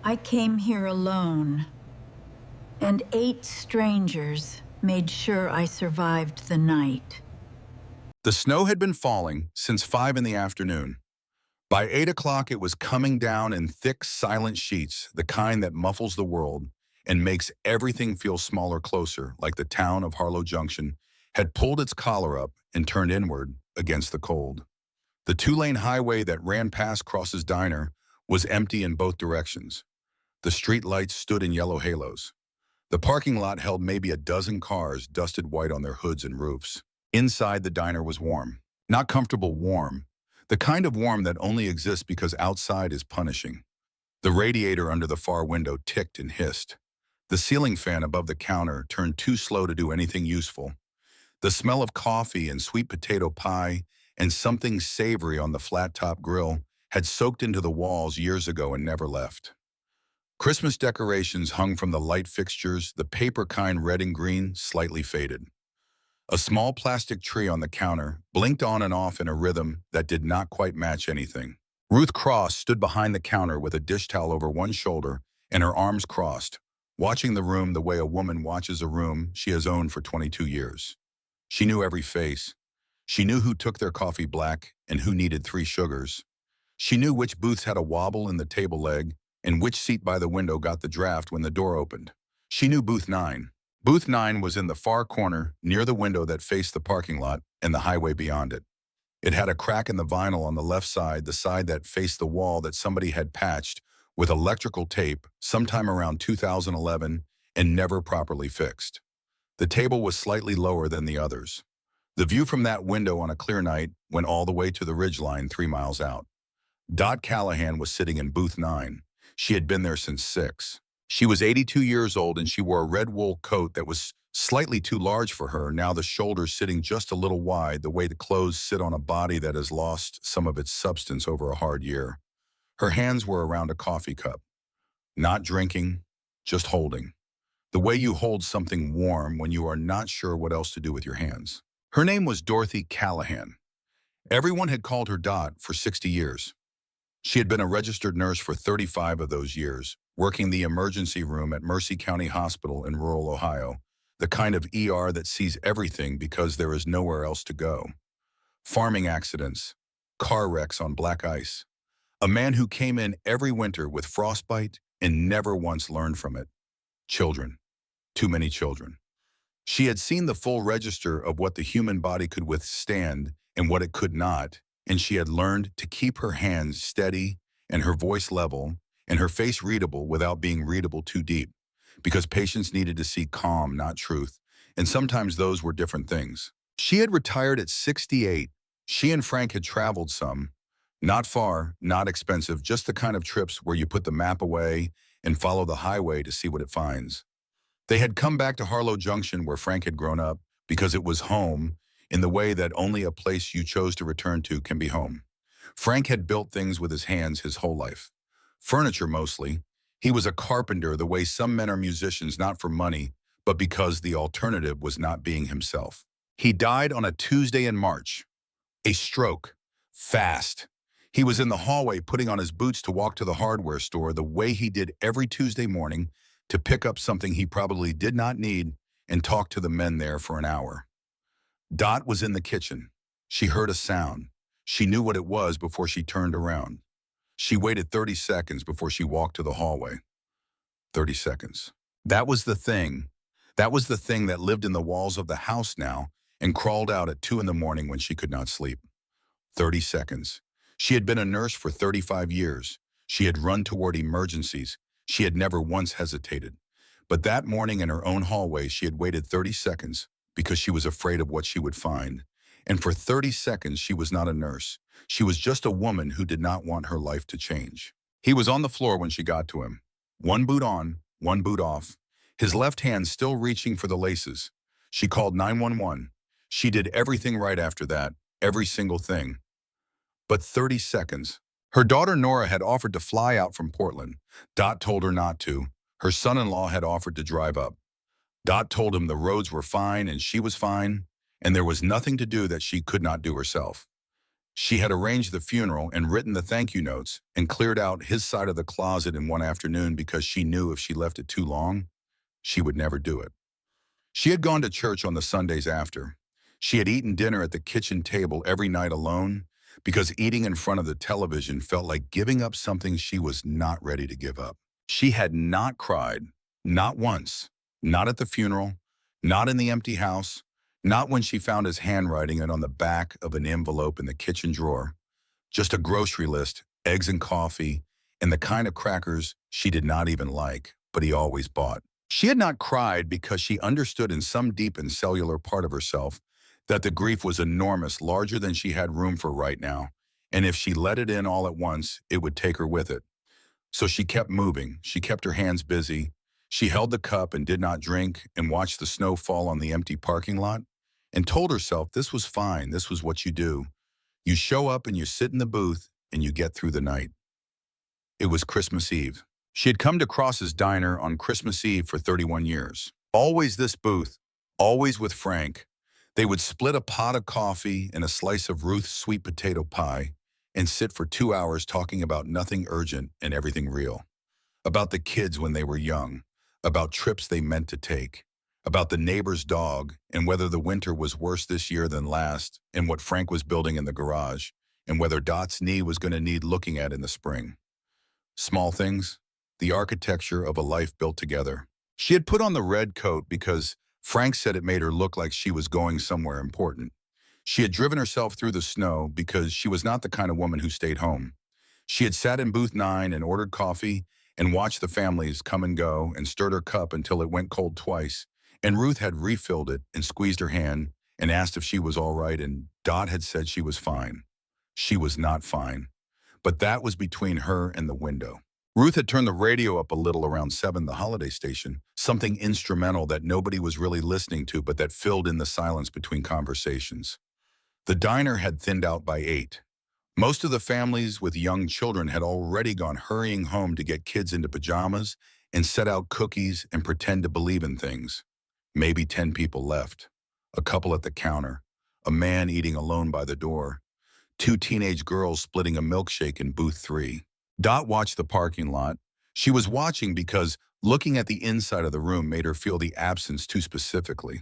I came here alone, and 8 strangers made sure I survived the night. The snow had been falling since 5 in the afternoon. By 8 o'clock, it was coming down in thick, silent sheets, the kind that muffles the world and makes everything feel smaller closer, like the town of Harlow Junction had pulled its collar up and turned inward against the cold. The 2-lane highway that ran past Cross's diner was empty in both directions. The street lights stood in yellow halos. The parking lot held maybe a dozen cars dusted white on their hoods and roofs. Inside, the diner was warm. Not comfortable warm. The kind of warm that only exists because outside is punishing. The radiator under the far window ticked and hissed. The ceiling fan above the counter turned too slow to do anything useful. The smell of coffee and sweet potato pie and something savory on the flat-top grill had soaked into the walls years ago and never left. Christmas decorations hung from the light fixtures, the paper kind red and green, slightly faded. A small plastic tree on the counter blinked on and off in a rhythm that did not quite match anything. Ruth Cross stood behind the counter with a dish towel over one shoulder and her arms crossed, watching the room the way a woman watches a room she has owned for 22 years. She knew every face. She knew who took their coffee black and who needed 3 sugars. She knew which booths had a wobble in the table leg and which seat by the window got the draft when the door opened. She knew booth 9. Booth 9 was in the far corner, near the window that faced the parking lot and the highway beyond it. It had a crack in the vinyl on the left side, the side that faced the wall that somebody had patched with electrical tape sometime around 2011 and never properly fixed. The table was slightly lower than the others. The view from that window on a clear night went all the way to the ridgeline 3 miles out. Dot Callahan was sitting in booth 9. She had been there since 6. She was 82 years old and she wore a red wool coat that was slightly too large for her, now the shoulders sitting just a little wide, the way the clothes sit on a body that has lost some of its substance over a hard year. Her hands were around a coffee cup. Not drinking, just holding. The way you hold something warm when you are not sure what else to do with your hands. Her name was Dorothy Callahan. Everyone had called her Dot for 60 years. She had been a registered nurse for 35 of those years, working the emergency room at Mercy County Hospital in rural Ohio, the kind of ER that sees everything because there is nowhere else to go. Farming accidents, car wrecks on black ice. A man who came in every winter with frostbite and never once learned from it. Children. Too many children. She had seen the full register of what the human body could withstand and what it could not, and she had learned to keep her hands steady and her voice level and her face readable without being readable too deep, because patients needed to see calm, not truth, and sometimes those were different things. She had retired at 68. She and Frank had traveled some, not far, not expensive, just the kind of trips where you put the map away and follow the highway to see what it finds. They had come back to Harlow Junction where Frank had grown up because it was home in the way that only a place you chose to return to can be home. Frank had built things with his hands his whole life. Furniture mostly. He was a carpenter the way some men are musicians, not for money, but because the alternative was not being himself. He died on a Tuesday in March. A stroke. Fast. He was in the hallway putting on his boots to walk to the hardware store the way he did every Tuesday morning to pick up something he probably did not need and talk to the men there for an hour. Dot was in the kitchen. She heard a sound. She knew what it was before she turned around. She waited 30 seconds before she walked to the hallway. 30 seconds. That was the thing. That was the thing that lived in the walls of the house now and crawled out at 2 in the morning when she could not sleep. 30 seconds. She had been a nurse for 35 years. She had run toward emergencies. She had never once hesitated. But that morning in her own hallway, she had waited 30 seconds because she was afraid of what she would find. And for 30 seconds, she was not a nurse. She was just a woman who did not want her life to change. He was on the floor when she got to him. One boot on, one boot off. His left hand still reaching for the laces. She called 911. She did everything right after that, every single thing. But 30 seconds. Her daughter Nora had offered to fly out from Portland. Dot told her not to. Her son-in-law had offered to drive up. Dot told him the roads were fine and she was fine, and there was nothing to do that she could not do herself. She had arranged the funeral and written the thank you notes and cleared out his side of the closet in one afternoon because she knew if she left it too long, she would never do it. She had gone to church on the Sundays after. She had eaten dinner at the kitchen table every night alone because eating in front of the television felt like giving up something she was not ready to give up. She had not cried, not once, not at the funeral, not in the empty house, not when she found his handwriting on the back of an envelope in the kitchen drawer, just a grocery list, eggs and coffee, and the kind of crackers she did not even like, but he always bought. She had not cried because she understood in some deep and cellular part of herself that the grief was enormous, larger than she had room for right now, and if she let it in all at once, it would take her with it. So she kept moving. She kept her hands busy. She held the cup and did not drink and watched the snow fall on the empty parking lot and told herself this was fine. This was what you do. You show up and you sit in the booth and you get through the night. It was Christmas Eve. She had come to Cross's Diner on Christmas Eve for 31 years. Always this booth, always with Frank. They would split a pot of coffee and a slice of Ruth's sweet potato pie and sit for 2 hours talking about nothing urgent and everything real. About the kids when they were young, about trips they meant to take, about the neighbor's dog and whether the winter was worse this year than last and what Frank was building in the garage and whether Dot's knee was going to need looking at in the spring. Small things, the architecture of a life built together. She had put on the red coat because Frank said it made her look like she was going somewhere important. She had driven herself through the snow because she was not the kind of woman who stayed home. She had sat in booth 9 and ordered coffee and watched the families come and go and stirred her cup until it went cold twice. And Ruth had refilled it and squeezed her hand and asked if she was all right, and Dot had said she was fine. She was not fine. But that was between her and the window. Ruth had turned the radio up a little around 7, the holiday station, something instrumental that nobody was really listening to but that filled in the silence between conversations. The diner had thinned out by 8. Most of the families with young children had already gone hurrying home to get kids into pajamas and set out cookies and pretend to believe in things. Maybe 10 people left. A couple at the counter. A man eating alone by the door. 2 teenage girls splitting a milkshake in booth 3. Dot watched the parking lot. She was watching because looking at the inside of the room made her feel the absence too specifically.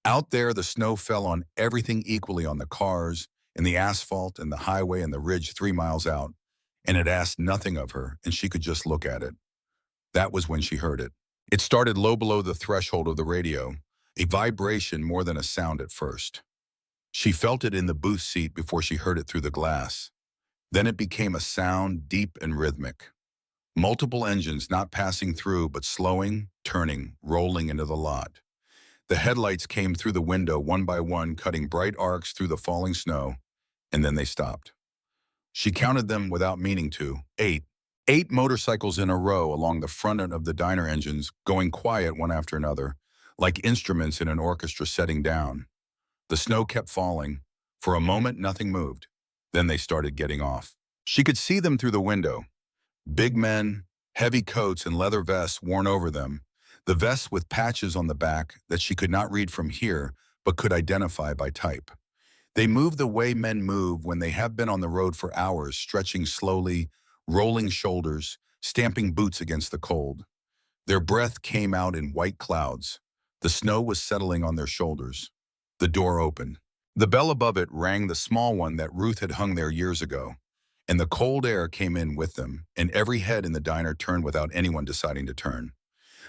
Out there, the snow fell on everything equally, on the cars, and the asphalt, and the highway, and the ridge 3 miles out, and it asked nothing of her, and she could just look at it. That was when she heard it. It started low below the threshold of the radio, a vibration more than a sound at first. She felt it in the booth seat before she heard it through the glass. Then it became a sound, deep and rhythmic. Multiple engines not passing through, but slowing, turning, rolling into the lot. The headlights came through the window one by one, cutting bright arcs through the falling snow, and then they stopped. She counted them without meaning to. 8. 8 motorcycles in a row along the front end of the diner engines, going quiet one after another, like instruments in an orchestra setting down. The snow kept falling. For a moment, nothing moved. Then they started getting off. She could see them through the window. Big men, heavy coats and leather vests worn over them, the vests with patches on the back that she could not read from here but could identify by type. They moved the way men move when they have been on the road for hours, stretching slowly, rolling shoulders, stamping boots against the cold. Their breath came out in white clouds. The snow was settling on their shoulders. The door opened. The bell above it rang, the small one that Ruth had hung there years ago, and the cold air came in with them, and every head in the diner turned without anyone deciding to turn.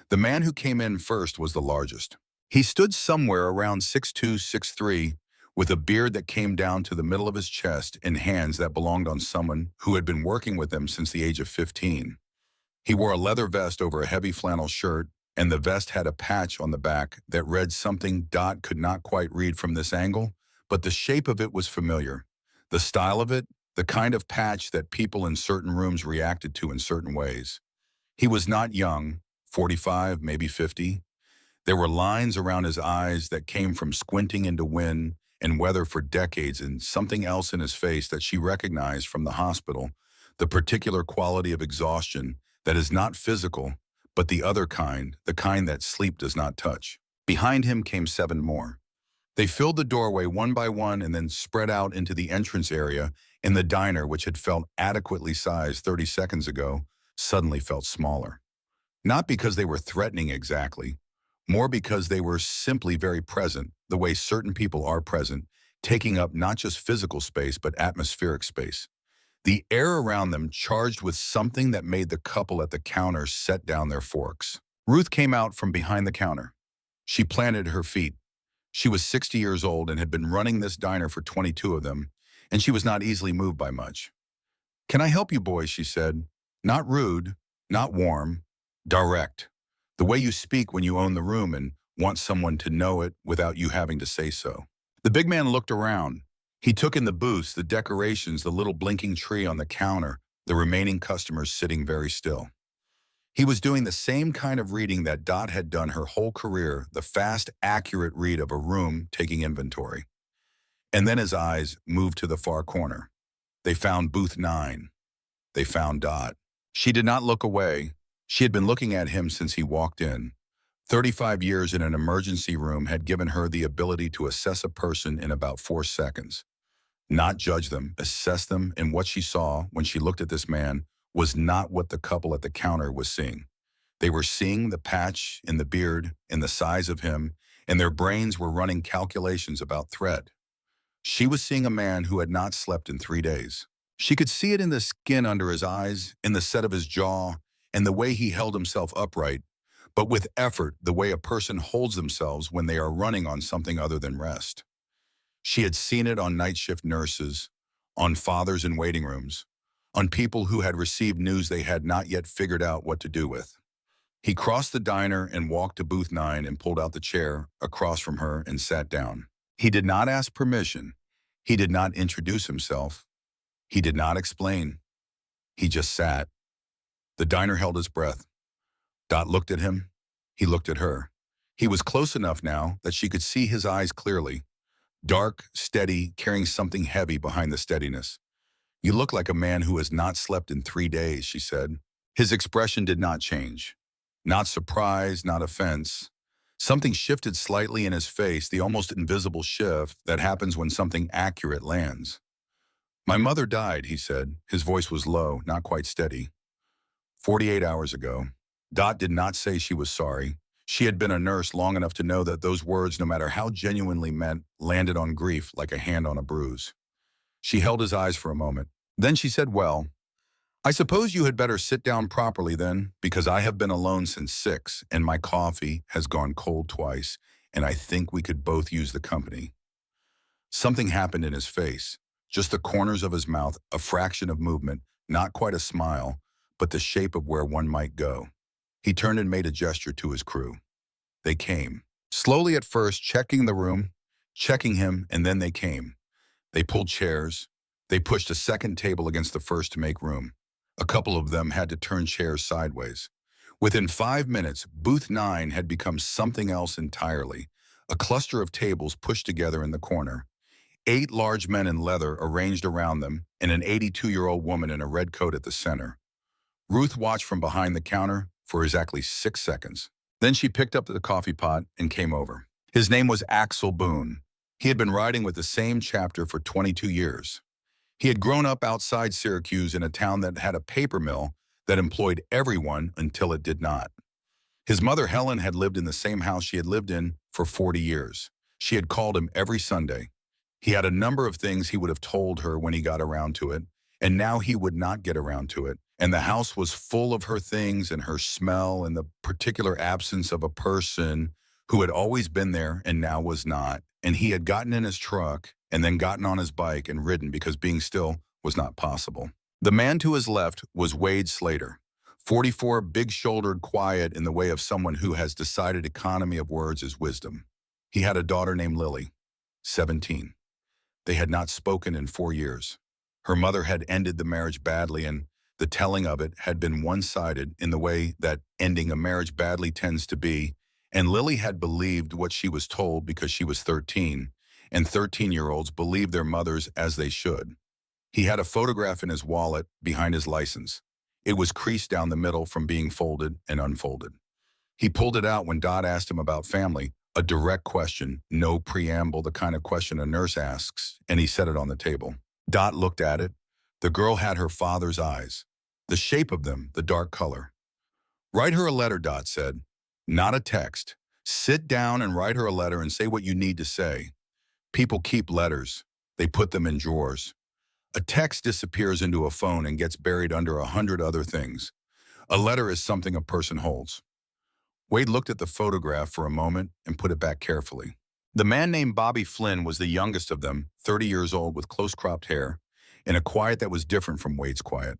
The man who came in first was the largest. He stood somewhere around 6'2", 6'3", with a beard that came down to the middle of his chest and hands that belonged on someone who had been working with him since the age of 15. He wore a leather vest over a heavy flannel shirt, and the vest had a patch on the back that read something Dot could not quite read from this angle, but the shape of it was familiar. The style of it, the kind of patch that people in certain rooms reacted to in certain ways. He was not young, 45, maybe 50. There were lines around his eyes that came from squinting into wind and weather for decades, and something else in his face that she recognized from the hospital, the particular quality of exhaustion that is not physical, but the other kind, the kind that sleep does not touch. Behind him came 7 more. They filled the doorway one by one and then spread out into the entrance area, and the diner, which had felt adequately sized 30 seconds ago, suddenly felt smaller. Not because they were threatening exactly, more because they were simply very present, the way certain people are present, taking up not just physical space but atmospheric space. The air around them charged with something that made the couple at the counter set down their forks. Ruth came out from behind the counter. She planted her feet. She was 60 years old and had been running this diner for 22 of them, and she was not easily moved by much. "Can I help you, boys?" she said. Not rude, not warm, direct. The way you speak when you own the room and want someone to know it without you having to say so. The big man looked around. He took in the booths, the decorations, the little blinking tree on the counter, the remaining customers sitting very still. He was doing the same kind of reading that Dot had done her whole career, the fast, accurate read of a room taking inventory. And then his eyes moved to the far corner. They found booth 9. They found Dot. She did not look away. She had been looking at him since he walked in. 35 years in an emergency room had given her the ability to assess a person in about 4 seconds. Not judge them, assess them, and what she saw when she looked at this man was not what the couple at the counter was seeing. They were seeing the patch in the beard and the size of him, and their brains were running calculations about threat. She was seeing a man who had not slept in 3 days. She could see it in the skin under his eyes, in the set of his jaw, and the way he held himself upright, but with effort, the way a person holds themselves when they are running on something other than rest. She had seen it on night shift nurses, on fathers in waiting rooms, on people who had received news they had not yet figured out what to do with. He crossed the diner and walked to booth 9 and pulled out the chair across from her and sat down. He did not ask permission. He did not introduce himself. He did not explain. He just sat. The diner held his breath. Dot looked at him. He looked at her. He was close enough now that she could see his eyes clearly. Dark, steady, carrying something heavy behind the steadiness. "You look like a man who has not slept in 3 days," she said. His expression did not change. Not surprise, not offense. Something shifted slightly in his face, the almost invisible shift that happens when something accurate lands. "My mother died," he said. His voice was low, not quite steady. 48 hours ago. Dot did not say she was sorry. She had been a nurse long enough to know that those words, no matter how genuinely meant, landed on grief like a hand on a bruise. She held his eyes for a moment. Then she said, "Well, I suppose you had better sit down properly then, because I have been alone since 6, and my coffee has gone cold twice, and I think we could both use the company." Something happened in his face, just the corners of his mouth, a fraction of movement, not quite a smile, but the shape of where one might go. He turned and made a gesture to his crew. They came. Slowly at first, checking the room, checking him, and then they came. They pulled chairs. They pushed a second table against the first to make room. A couple of them had to turn chairs sideways. Within 5 minutes, booth 9 had become something else entirely, a cluster of tables pushed together in the corner. 8 large men in leather arranged around them, and an 82-year-old woman in a red coat at the center. Ruth watched from behind the counter for exactly 6 seconds. Then she picked up the coffee pot and came over. His name was Axel Boone. He had been writing with the same chapter for 22 years. He had grown up outside Syracuse in a town that had a paper mill that employed everyone until it did not. His mother, Helen, had lived in the same house she had lived in for 40 years. She had called him every Sunday. He had a number of things he would have told her when he got around to it, and now he would not get around to it. And the house was full of her things and her smell and the particular absence of a person who had always been there and now was not. And he had gotten in his truck and then gotten on his bike and ridden because being still was not possible. The man to his left was Wade Slater, 44, big-shouldered, quiet in the way of someone who has decided economy of words is wisdom. He had a daughter named Lily, 17. They had not spoken in 4 years. Her mother had ended the marriage badly, and the telling of it had been one-sided in the way that ending a marriage badly tends to be, and Lily had believed what she was told because she was 13, and 13-year-olds believe their mothers as they should. He had a photograph in his wallet behind his license. It was creased down the middle from being folded and unfolded. He pulled it out when Dot asked him about family, A direct question, no preamble, the kind of question a nurse asks, and he set it on the table. Dot looked at it. The girl had her father's eyes. The shape of them, the dark color. Write her a letter, Dot said. Not a text. Sit down and write her a letter and say what you need to say. People keep letters. They put them in drawers. A text disappears into a phone and gets buried under 100 other things. A letter is something a person holds. Wade looked at the photograph for a moment and put it back carefully. The man named Bobby Flynn was the youngest of them, 30 years old with close-cropped hair, in a quiet that was different from Wade's quiet.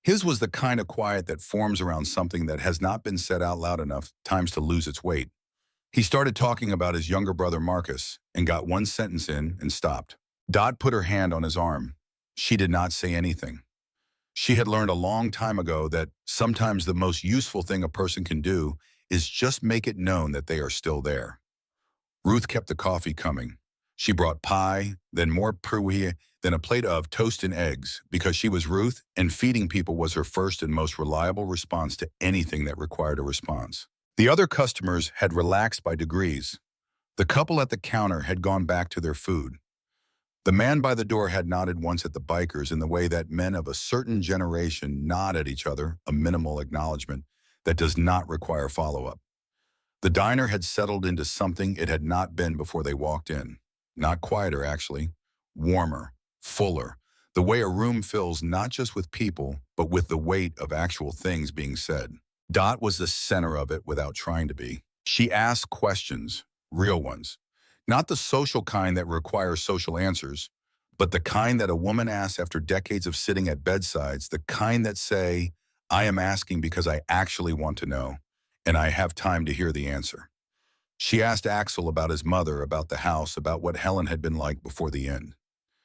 His was the kind of quiet that forms around something that has not been said out loud enough times to lose its weight. He started talking about his younger brother Marcus and got one sentence in and stopped. Dot put her hand on his arm. She did not say anything. She had learned a long time ago that sometimes the most useful thing a person can do is just make it known that they are still there. Ruth kept the coffee coming. She brought pie, then more pruia, then a plate of toast and eggs, because she was Ruth, and feeding people was her first and most reliable response to anything that required a response. The other customers had relaxed by degrees. The couple at the counter had gone back to their food. The man by the door had nodded once at the bikers in the way that men of a certain generation nod at each other, a minimal acknowledgement that does not require follow-up. The diner had settled into something it had not been before they walked in. Not quieter, actually. Warmer, fuller. The way a room fills not just with people, but with the weight of actual things being said. Dot was the center of it without trying to be. She asked questions, real ones. Not the social kind that require social answers, but the kind that a woman asks after decades of sitting at bedsides, the kind that say, I am asking because I actually want to know, and I have time to hear the answer. She asked Axel about his mother, about the house, about what Helen had been like before the end.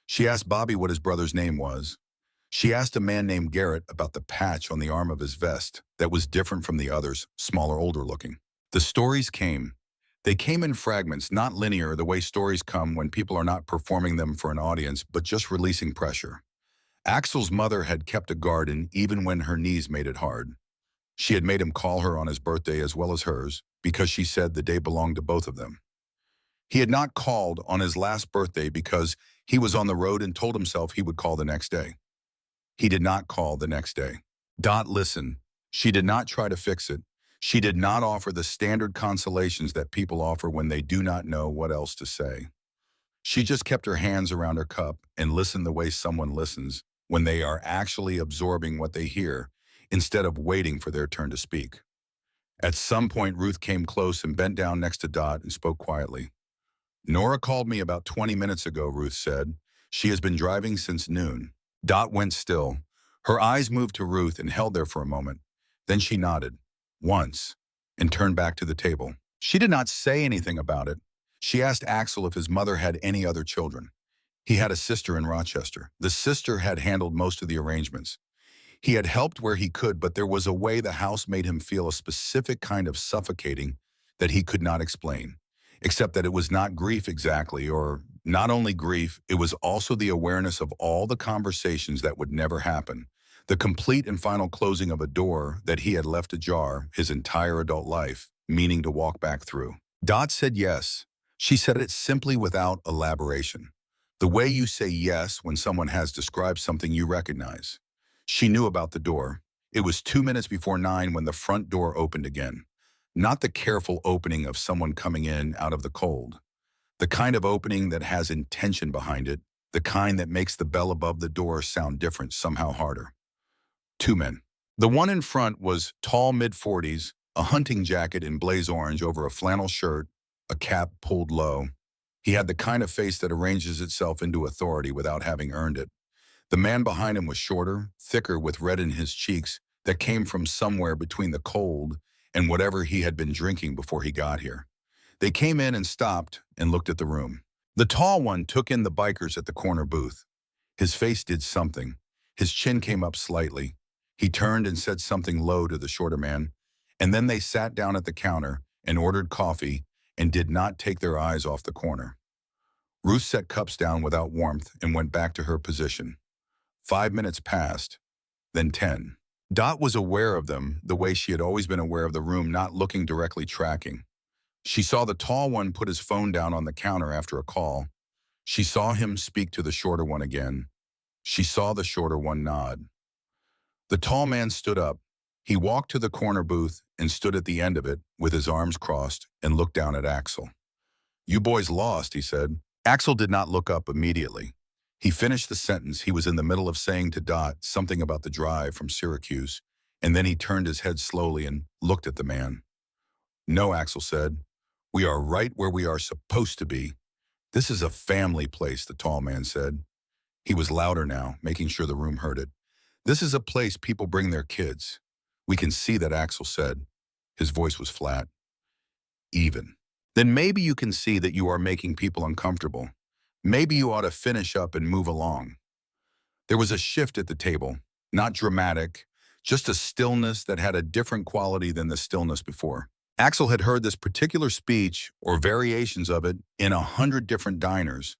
She asked Bobby what his brother's name was. She asked a man named Garrett about the patch on the arm of his vest that was different from the others, smaller, older looking. The stories came. They came in fragments, not linear, the way stories come when people are not performing them for an audience, but just releasing pressure. Axel's mother had kept a garden even when her knees made it hard. She had made him call her on his birthday as well as hers, because she said the day belonged to both of them. He had not called on his last birthday because he was on the road and told himself he would call the next day. He did not call the next day. Dot listened. She did not try to fix it. She did not offer the standard consolations that people offer when they do not know what else to say. She just kept her hands around her cup and listened the way someone listens when they are actually absorbing what they hear instead of waiting for their turn to speak. At some point, Ruth came close and bent down next to Dot and spoke quietly. Nora called me about 20 minutes ago, Ruth said. She has been driving since noon. Dot went still. Her eyes moved to Ruth and held there for a moment. Then she nodded, once, and turned back to the table. She did not say anything about it. She asked Axel if his mother had any other children. He had a sister in Rochester. The sister had handled most of the arrangements. He had helped where he could, but there was a way the house made him feel a specific kind of suffocating that he could not explain, except that it was not grief exactly, or not only grief, it was also the awareness of all the conversations that would never happen, the complete and final closing of a door that he had left ajar his entire adult life, meaning to walk back through. Dot said yes. She said it simply without elaboration. The way you say yes when someone has described something you recognize. She knew about the door. It was 2 minutes before 9 when the front door opened again. Not the careful opening of someone coming in out of the cold. The kind of opening that has intention behind it, the kind that makes the bell above the door sound different, somehow harder. 2 men. The one in front was tall mid-40s, a hunting jacket in blaze orange over a flannel shirt, a cap pulled low. He had the kind of face that arranges itself into authority without having earned it. The man behind him was shorter, thicker with red in his cheeks that came from somewhere between the cold and whatever he had been drinking before he got here. They came in and stopped and looked at the room. The tall one took in the bikers at the corner booth. His face did something. His chin came up slightly. He turned and said something low to the shorter man, and then they sat down at the counter and ordered coffee and did not take their eyes off the corner. Ruth set cups down without warmth and went back to her position. 5 minutes passed, then 10. Dot was aware of them the way she had always been aware of the room, not looking directly, tracking. She saw the tall one put his phone down on the counter after a call. She saw him speak to the shorter one again. She saw the shorter one nod. The tall man stood up. He walked to the corner booth and stood at the end of it with his arms crossed and looked down at Axel. "You boys lost," he said. Axel did not look up immediately. He finished the sentence he was in the middle of saying to Dot something about the drive from Syracuse, and then he turned his head slowly and looked at the man. "No," Axel said. "We are right where we are supposed to be. This is a family place," the tall man said. He was louder now, making sure the room heard it. "This is a place people bring their kids." "We can see that," Axel said. His voice was flat. "Even. Then maybe you can see that you are making people uncomfortable. Maybe you ought to finish up and move along." There was a shift at the table, not dramatic, just a stillness that had a different quality than the stillness before. Axel had heard this particular speech, or variations of it, in 100 different diners,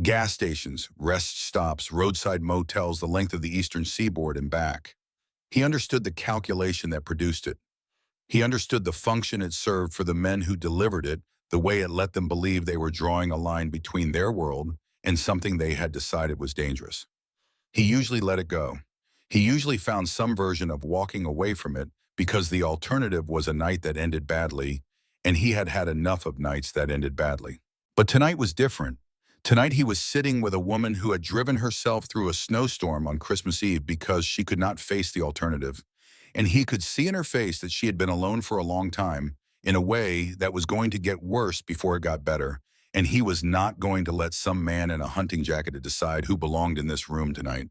gas stations, rest stops, roadside motels the length of the eastern seaboard and back. He understood the calculation that produced it. He understood the function it served for the men who delivered it, the way it let them believe they were drawing a line between their world and something they had decided was dangerous. He usually let it go. He usually found some version of walking away from it because the alternative was a night that ended badly, and he had had enough of nights that ended badly. But tonight was different. Tonight he was sitting with a woman who had driven herself through a snowstorm on Christmas Eve because she could not face the alternative. And he could see in her face that she had been alone for a long time, in a way that was going to get worse before it got better, and he was not going to let some man in a hunting jacket decide who belonged in this room tonight.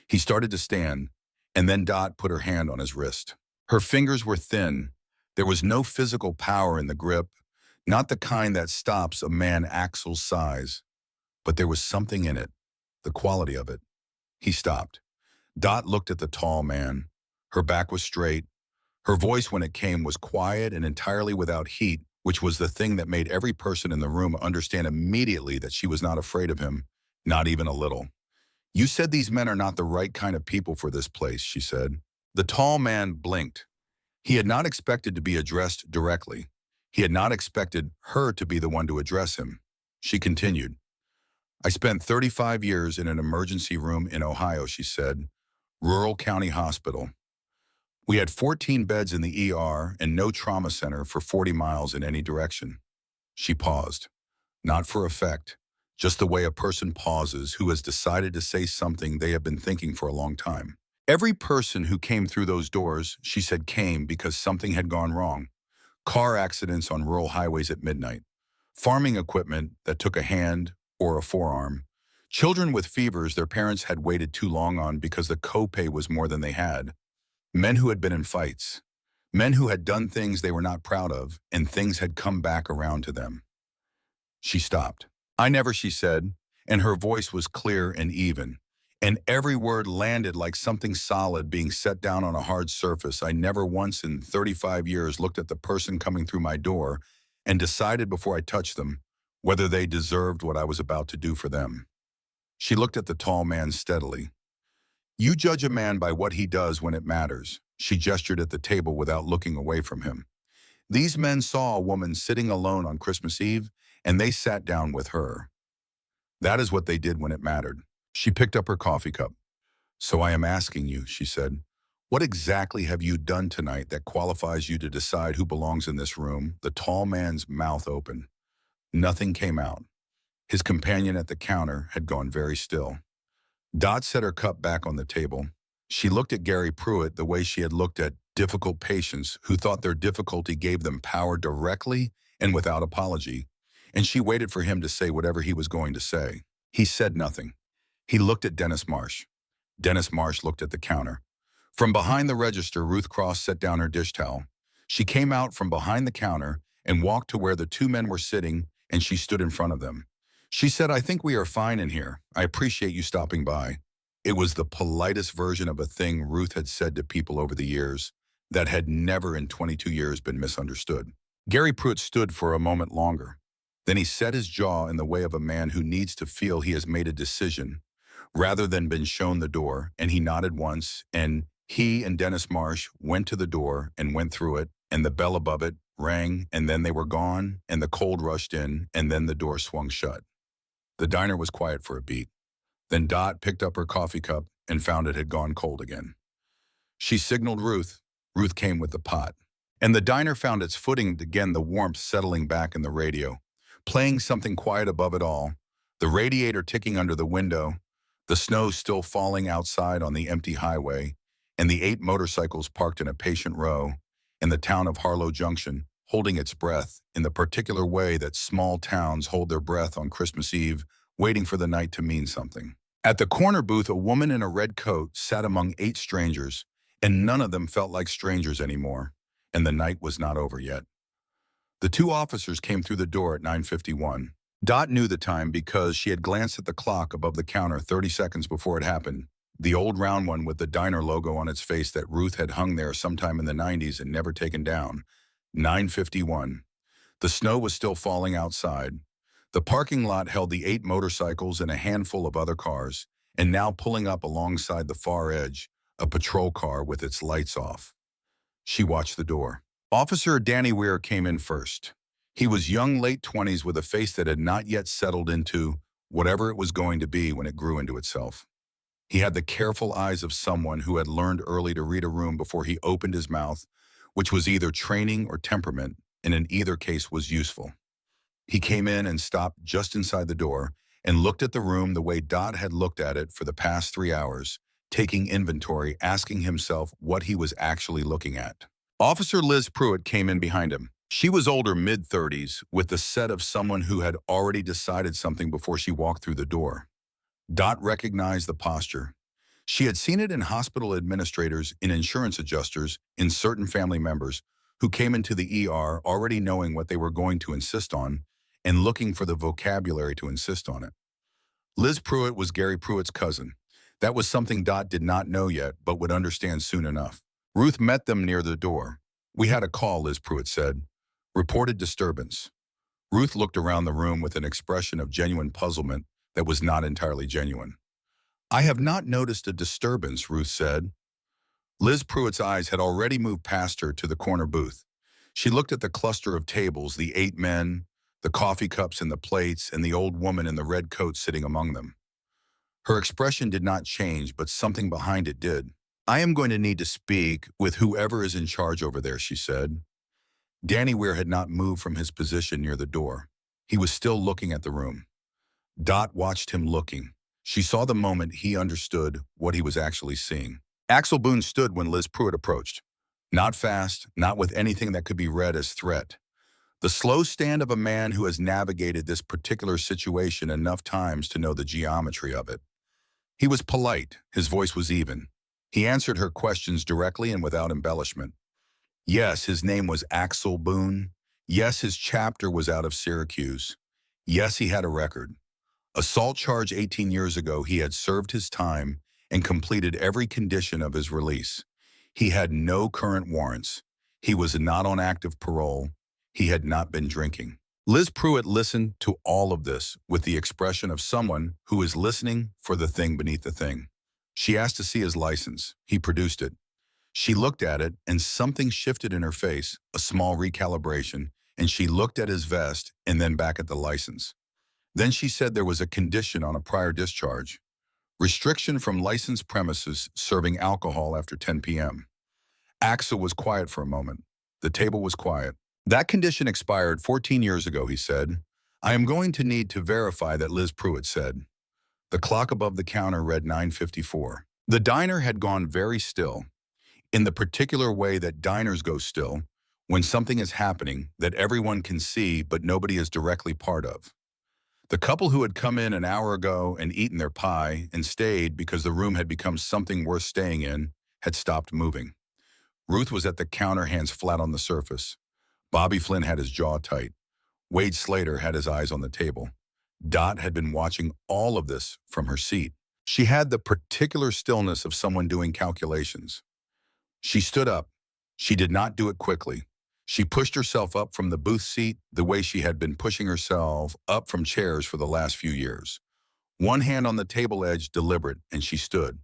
He started to stand, and then Dot put her hand on his wrist. Her fingers were thin. There was no physical power in the grip, not the kind that stops a man Axel's size. But there was something in it, the quality of it. He stopped. Dot looked at the tall man. Her back was straight. Her voice when it came was quiet and entirely without heat, which was the thing that made every person in the room understand immediately that she was not afraid of him, not even a little. "You said these men are not the right kind of people for this place," she said. The tall man blinked. He had not expected to be addressed directly. He had not expected her to be the one to address him. She continued. "I spent 35 years in an emergency room in Ohio," she said. "Rural county hospital. We had 14 beds in the ER and no trauma center for 40 miles in any direction." She paused. Not for effect, just the way a person pauses who has decided to say something they have been thinking for a long time. "Every person who came through those doors," she said, "came because something had gone wrong. Car accidents on rural highways at midnight. Farming equipment that took a hand or a forearm. Children with fevers their parents had waited too long on because the copay was more than they had. Men who had been in fights. Men who had done things they were not proud of, and things had come back around to them." She stopped. "I never," she said, and her voice was clear and even, and every word landed like something solid being set down on a hard surface. "I never once in 35 years looked at the person coming through my door and decided before I touched them whether they deserved what I was about to do for them." She looked at the tall man steadily. "You judge a man by what he does when it matters." She gestured at the table without looking away from him. "These men saw a woman sitting alone on Christmas Eve, and they sat down with her. That is what they did when it mattered." She picked up her coffee cup. "So I am asking you," she said, "what exactly have you done tonight that qualifies you to decide who belongs in this room?" The tall man's mouth opened. Nothing came out. His companion at the counter had gone very still. Dot set her cup back on the table. She looked at Gary Pruitt the way she had looked at difficult patients who thought their difficulty gave them power directly and without apology, and she waited for him to say whatever he was going to say. He said nothing. He looked at Dennis Marsh. Dennis Marsh looked at the counter. From behind the register, Ruth Cross set down her dish towel. She came out from behind the counter and walked to where the two men were sitting, and she stood in front of them. She said, "I think we are fine in here. I appreciate you stopping by." It was the politest version of a thing Ruth had said to people over the years that had never in 22 years been misunderstood. Gary Pruitt stood for a moment longer. Then he set his jaw in the way of a man who needs to feel he has made a decision rather than been shown the door, and he nodded once, and he and Dennis Marsh went to the door and went through it, and the bell above it rang, and then they were gone, and the cold rushed in, and then the door swung shut. The diner was quiet for a beat. Then Dot picked up her coffee cup and found it had gone cold again. She signaled Ruth. Ruth came with the pot. And the diner found its footing again, the warmth settling back in the radio, playing something quiet above it all, the radiator ticking under the window, the snow still falling outside on the empty highway, and the 8 motorcycles parked in a patient row in the town of Harlow Junction, holding its breath in the particular way that small towns hold their breath on Christmas Eve, waiting for the night to mean something. At the corner booth, a woman in a red coat sat among 8 strangers, and none of them felt like strangers anymore, and the night was not over yet. The 2 officers came through the door at 9:51. Dot knew the time because she had glanced at the clock above the counter 30 seconds before it happened, the old round one with the diner logo on its face that Ruth had hung there sometime in the 90s and never taken down. 9:51. The snow was still falling outside. The parking lot held the 8 motorcycles and a handful of other cars, and now pulling up alongside the far edge, a patrol car with its lights off. She watched the door. Officer Danny Weir came in first. He was young, late 20s with a face that had not yet settled into whatever it was going to be when it grew into itself. He had the careful eyes of someone who had learned early to read a room before he opened his mouth, which was either training or temperament, and in either case was useful. He came in and stopped just inside the door and looked at the room the way Dot had looked at it for the past 3 hours, taking inventory, asking himself what he was actually looking at. Officer Liz Pruitt came in behind him. She was older, mid-30s, with the set of someone who had already decided something before she walked through the door. Dot recognized the posture. She had seen it in hospital administrators, in insurance adjusters, in certain family members who came into the ER already knowing what they were going to insist on and looking for the vocabulary to insist on it. Liz Pruitt was Gary Pruitt's cousin. That was something Dot did not know yet, but would understand soon enough. Ruth met them near the door. "We had a call," Liz Pruitt said. "Reported disturbance." Ruth looked around the room with an expression of genuine puzzlement that was not entirely genuine. "I have not noticed a disturbance," Ruth said. Liz Pruitt's eyes had already moved past her to the corner booth. She looked at the cluster of tables, the 8 men, the coffee cups and the plates, and the old woman in the red coat sitting among them. Her expression did not change, but something behind it did. "I am going to need to speak with whoever is in charge over there," she said. Danny Weir had not moved from his position near the door. He was still looking at the room. Dot watched him looking. She saw the moment he understood what he was actually seeing. Axel Boone stood when Liz Pruitt approached. Not fast, not with anything that could be read as threat. The slow stand of a man who has navigated this particular situation enough times to know the geometry of it. He was polite. His voice was even. He answered her questions directly and without embellishment. Yes, his name was Axel Boone. Yes, his chapter was out of Syracuse. Yes, he had a record. Assault charge 18 years ago, he had served his time and completed every condition of his release. He had no current warrants. He was not on active parole. He had not been drinking. Liz Pruitt listened to all of this with the expression of someone who is listening for the thing beneath the thing. She asked to see his license. He produced it. She looked at it, and something shifted in her face, a small recalibration, and she looked at his vest and then back at the license. Then she said there was a condition on a prior discharge. Restriction from licensed premises serving alcohol after 10 p.m. Axel was quiet for a moment. The table was quiet. "That condition expired 14 years ago," he said. "I am going to need to verify that," Liz Pruitt said. The clock above the counter read 9:54. The diner had gone very still, in the particular way that diners go still when something is happening that everyone can see but nobody is directly part of. The couple who had come in an hour ago and eaten their pie and stayed because the room had become something worth staying in had stopped moving. Ruth was at the counter, hands flat on the surface. Bobby Flynn had his jaw tight. Wade Slater had his eyes on the table. Dot had been watching all of this from her seat. She had the particular stillness of someone doing calculations. She stood up. She did not do it quickly. She pushed herself up from the booth seat the way she had been pushing herself up from chairs for the last few years. One hand on the table edge, deliberate, and she stood.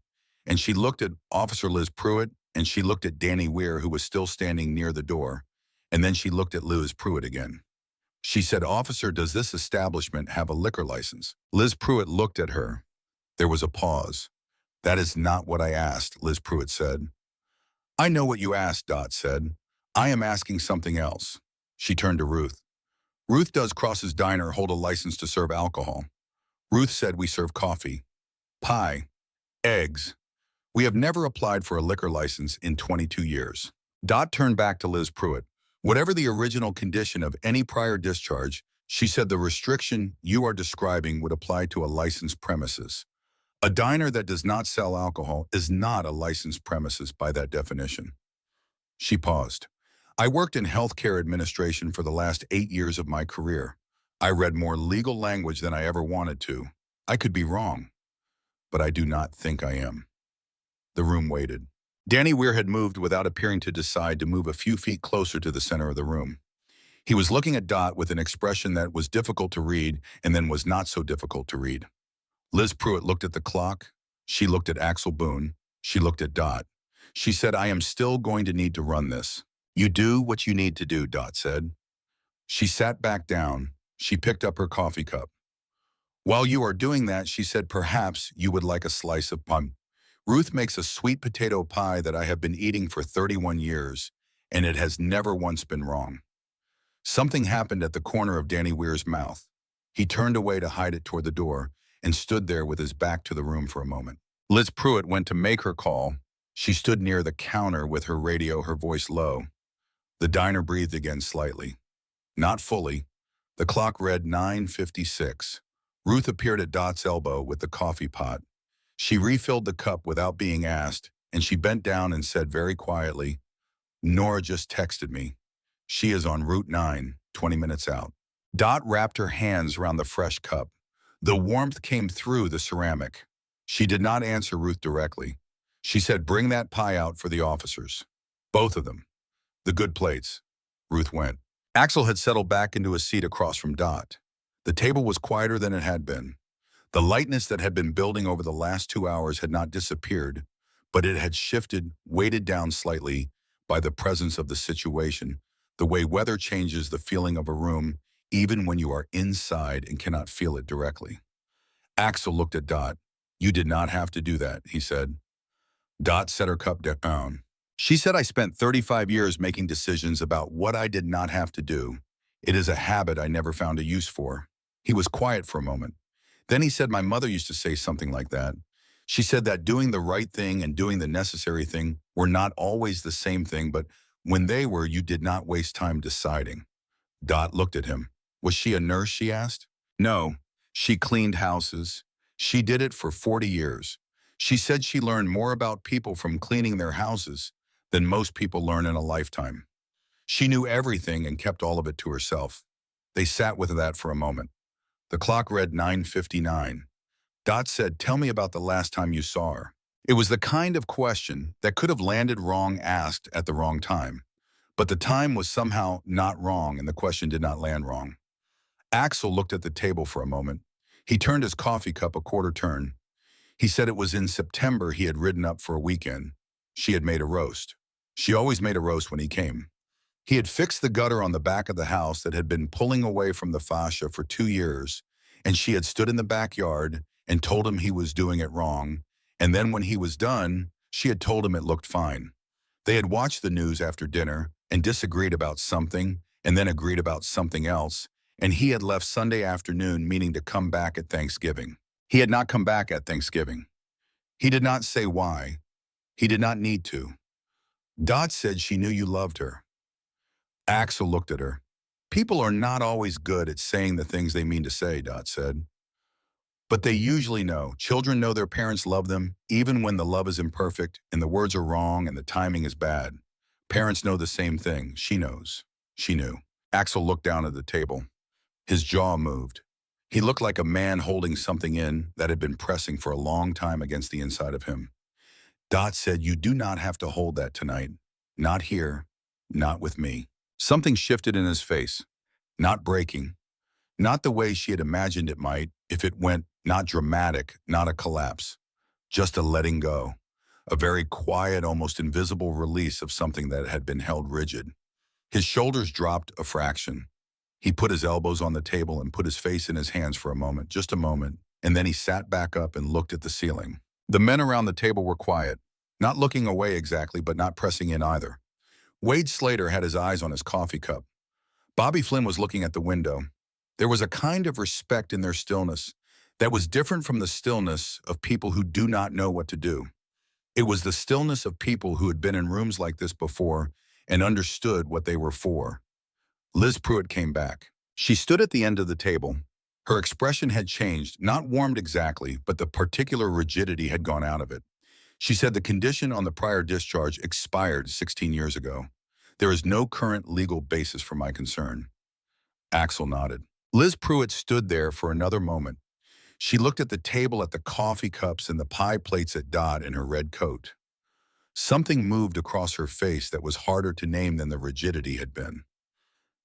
And she looked at Officer Liz Pruitt, and she looked at Danny Weir, who was still standing near the door, And then she looked at Liz Pruitt again. She said, "Officer, does this establishment have a liquor license?" Liz Pruitt looked at her. There was a pause. "That is not what I asked," Liz Pruitt said. "I know what you asked," Dot said. "I am asking something else." She turned to Ruth. "Ruth, does Cross's Diner hold a license to serve alcohol?" Ruth said, "We serve coffee, pie, eggs. We have never applied for a liquor license in 22 years. Dot turned back to Liz Pruitt. "Whatever the original condition of any prior discharge, she said the restriction you are describing would apply to a licensed premises. A diner that does not sell alcohol is not a licensed premises by that definition." She paused. "I worked in healthcare administration for the last 8 years of my career. I read more legal language than I ever wanted to. I could be wrong, but I do not think I am." The room waited. Danny Weir had moved without appearing to decide to move a few feet closer to the center of the room. He was looking at Dot with an expression that was difficult to read and then was not so difficult to read. Liz Pruitt looked at the clock. She looked at Axel Boone. She looked at Dot. She said, "I am still going to need to run this." "You do what you need to do," Dot said. She sat back down. She picked up her coffee cup. "While you are doing that," she said, "perhaps you would like a slice of pie. Ruth makes a sweet potato pie that I have been eating for 31 years, and it has never once been wrong." Something happened at the corner of Danny Weir's mouth. He turned away to hide it toward the door and stood there with his back to the room for a moment. Liz Pruitt went to make her call. She stood near the counter with her radio, her voice low. The diner breathed again slightly. Not fully. The clock read 9:56. Ruth appeared at Dot's elbow with the coffee pot. She refilled the cup without being asked, and she bent down and said very quietly, "Nora just texted me. She is en route 9, 20 minutes out." Dot wrapped her hands around the fresh cup. The warmth came through the ceramic. She did not answer Ruth directly. She said, "Bring that pie out for the officers. Both of them. The good plates." Ruth went. Axel had settled back into a seat across from Dot. The table was quieter than it had been. The lightness that had been building over the last 2 hours had not disappeared, but it had shifted, weighted down slightly by the presence of the situation, the way weather changes the feeling of a room, even when you are inside and cannot feel it directly. Axel looked at Dot. "You did not have to do that," he said. Dot set her cup down. She said, "I spent 35 years making decisions about what I did not have to do. It is a habit I never found a use for." He was quiet for a moment. Then he said, "My mother used to say something like that. She said that doing the right thing and doing the necessary thing were not always the same thing, but when they were, you did not waste time deciding." Dot looked at him. "Was she a nurse?" she asked. "No. She cleaned houses. She did it for 40 years. She said she learned more about people from cleaning their houses than most people learn in a lifetime. She knew everything and kept all of it to herself." They sat with that for a moment. The clock read 9:59. Dot said, "Tell me about the last time you saw her." It was the kind of question that could have landed wrong asked at the wrong time. But the time was somehow not wrong and the question did not land wrong. Axel looked at the table for a moment. He turned his coffee cup a quarter turn. He said it was in September he had ridden up for a weekend. She had made a roast. She always made a roast when he came. He had fixed the gutter on the back of the house that had been pulling away from the fascia for 2 years, and she had stood in the backyard and told him he was doing it wrong, and then when he was done, she had told him it looked fine. They had watched the news after dinner and disagreed about something, and then agreed about something else, and he had left Sunday afternoon meaning to come back at Thanksgiving. He had not come back at Thanksgiving. He did not say why. He did not need to. Dot said she knew you loved her. Axel looked at her. "People are not always good at saying the things they mean to say," Dot said. "But they usually know. Children know their parents love them, even when the love is imperfect and the words are wrong and the timing is bad. Parents know the same thing. She knows." She knew. Axel looked down at the table. His jaw moved. He looked like a man holding something in that had been pressing for a long time against the inside of him. Dot said, "You do not have to hold that tonight. Not here. Not with me." Something shifted in his face. Not breaking. Not the way she had imagined it might, if it went not dramatic, not a collapse. Just a letting go. A very quiet, almost invisible release of something that had been held rigid. His shoulders dropped a fraction. He put his elbows on the table and put his face in his hands for a moment, just a moment, and then he sat back up and looked at the ceiling. The men around the table were quiet, not looking away exactly, but not pressing in either. Wade Slater had his eyes on his coffee cup. Bobby Flynn was looking at the window. There was a kind of respect in their stillness that was different from the stillness of people who do not know what to do. It was the stillness of people who had been in rooms like this before and understood what they were for. Liz Pruitt came back. She stood at the end of the table. Her expression had changed, not warmed exactly, but the particular rigidity had gone out of it. She said the condition on the prior discharge expired 16 years ago. There is no current legal basis for my concern. Axel nodded. Liz Pruitt stood there for another moment. She looked at the table, at the coffee cups and the pie plates at Dot in her red coat. Something moved across her face that was harder to name than the rigidity had been.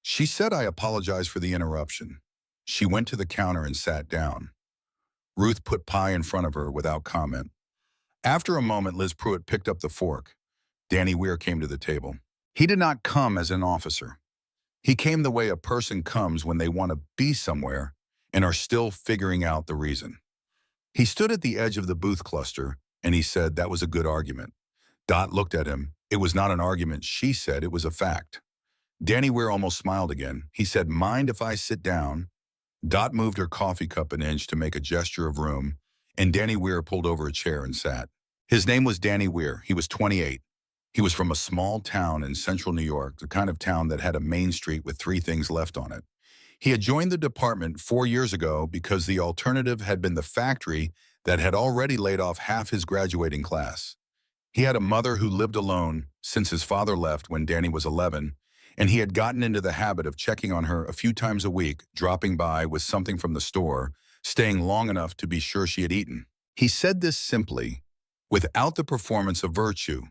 She said, "I apologize for the interruption." She went to the counter and sat down. Ruth put pie in front of her without comment. After a moment, Liz Pruitt picked up the fork. Danny Weir came to the table. He did not come as an officer. He came the way a person comes when they want to be somewhere and are still figuring out the reason. He stood at the edge of the booth cluster, and he said that was a good argument. Dot looked at him. It was not an argument, she said, it was a fact. Danny Weir almost smiled again. He said, "Mind if I sit down?" Dot moved her coffee cup an inch to make a gesture of room, and Danny Weir pulled over a chair and sat. His name was Danny Weir. He was 28. He was from a small town in central New York, the kind of town that had a main street with 3 things left on it. He had joined the department 4 years ago because the alternative had been the factory that had already laid off half his graduating class. He had a mother who lived alone since his father left when Danny was 11, and he had gotten into the habit of checking on her a few times a week, dropping by with something from the store, staying long enough to be sure she had eaten. He said this simply, without the performance of virtue,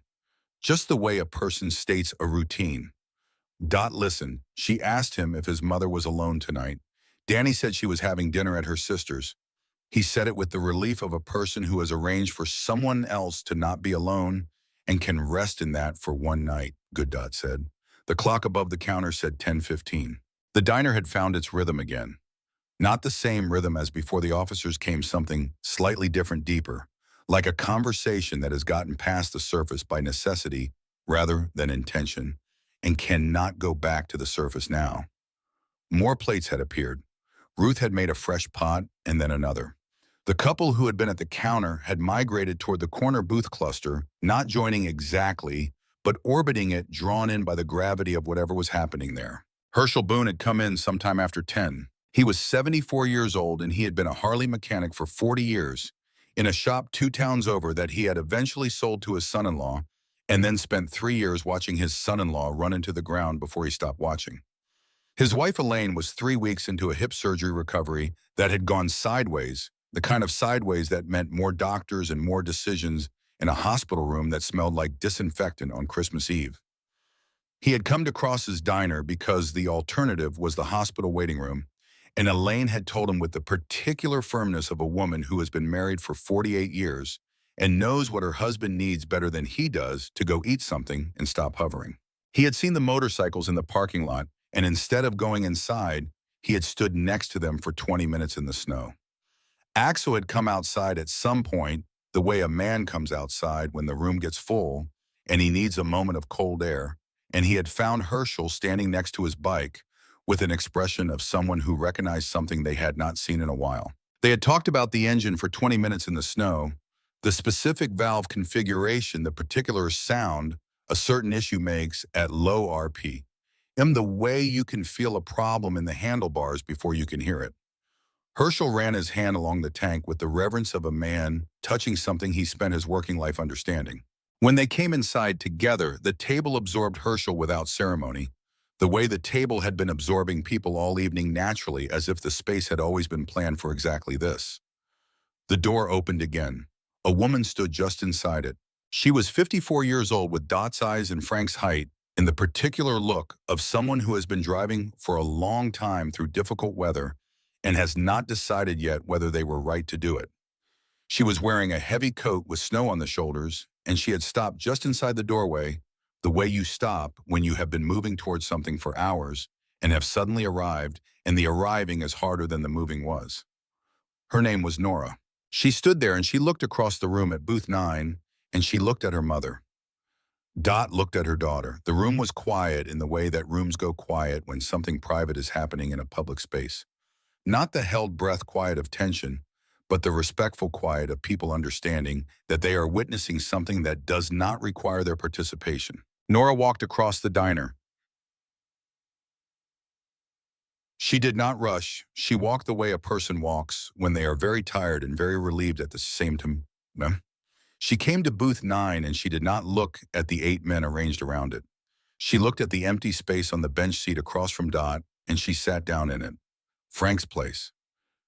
just the way a person states a routine. Dot listened. She asked him if his mother was alone tonight. Danny said she was having dinner at her sister's. He said it with the relief of a person who has arranged for someone else to not be alone and can rest in that for one night, Good Dot said. The clock above the counter said 10:15. The diner had found its rhythm again. Not the same rhythm as before the officers came, something slightly different, deeper, like a conversation that has gotten past the surface by necessity rather than intention, and cannot go back to the surface now. More plates had appeared. Ruth had made a fresh pot and then another. The couple who had been at the counter had migrated toward the corner booth cluster, not joining exactly, but orbiting it, drawn in by the gravity of whatever was happening there. Herschel Boone had come in sometime after 10. He was 74 years old, and he had been a Harley mechanic for 40 years, in a shop 2 towns over that he had eventually sold to his son-in-law, and then spent 3 years watching his son-in-law run into the ground before he stopped watching. His wife Elaine was 3 weeks into a hip surgery recovery that had gone sideways, the kind of sideways that meant more doctors and more decisions in a hospital room that smelled like disinfectant on Christmas Eve. He had come to Cross's Diner because the alternative was the hospital waiting room, and Elaine had told him with the particular firmness of a woman who has been married for 48 years and knows what her husband needs better than he does to go eat something and stop hovering. He had seen the motorcycles in the parking lot, and instead of going inside, he had stood next to them for 20 minutes in the snow. Axel had come outside at some point, the way a man comes outside when the room gets full and he needs a moment of cold air, and he had found Herschel standing next to his bike with an expression of someone who recognized something they had not seen in a while. They had talked about the engine for 20 minutes in the snow, the specific valve configuration, the particular sound a certain issue makes at low RP, and the way you can feel a problem in the handlebars before you can hear it. Herschel ran his hand along the tank with the reverence of a man touching something he spent his working life understanding. When they came inside together, the table absorbed Herschel without ceremony, the way the table had been absorbing people all evening naturally, as if the space had always been planned for exactly this. The door opened again. A woman stood just inside it. She was 54 years old, with Dot's eyes and Frank's height, and the particular look of someone who has been driving for a long time through difficult weather and has not decided yet whether they were right to do it. She was wearing a heavy coat with snow on the shoulders, and she had stopped just inside the doorway, The way you stop when you have been moving towards something for hours and have suddenly arrived, and the arriving is harder than the moving was. Her name was Nora. She stood there and she looked across the room at booth 9, and she looked at her mother. Dot looked at her daughter. The room was quiet in the way that rooms go quiet when something private is happening in a public space. Not the held breath quiet of tension, but the respectful quiet of people understanding that they are witnessing something that does not require their participation. Nora walked across the diner. She did not rush. She walked the way a person walks when they are very tired and very relieved at the same time. She came to booth 9 and she did not look at the 8 men arranged around it. She looked at the empty space on the bench seat across from Dot, and she sat down in it. Frank's place.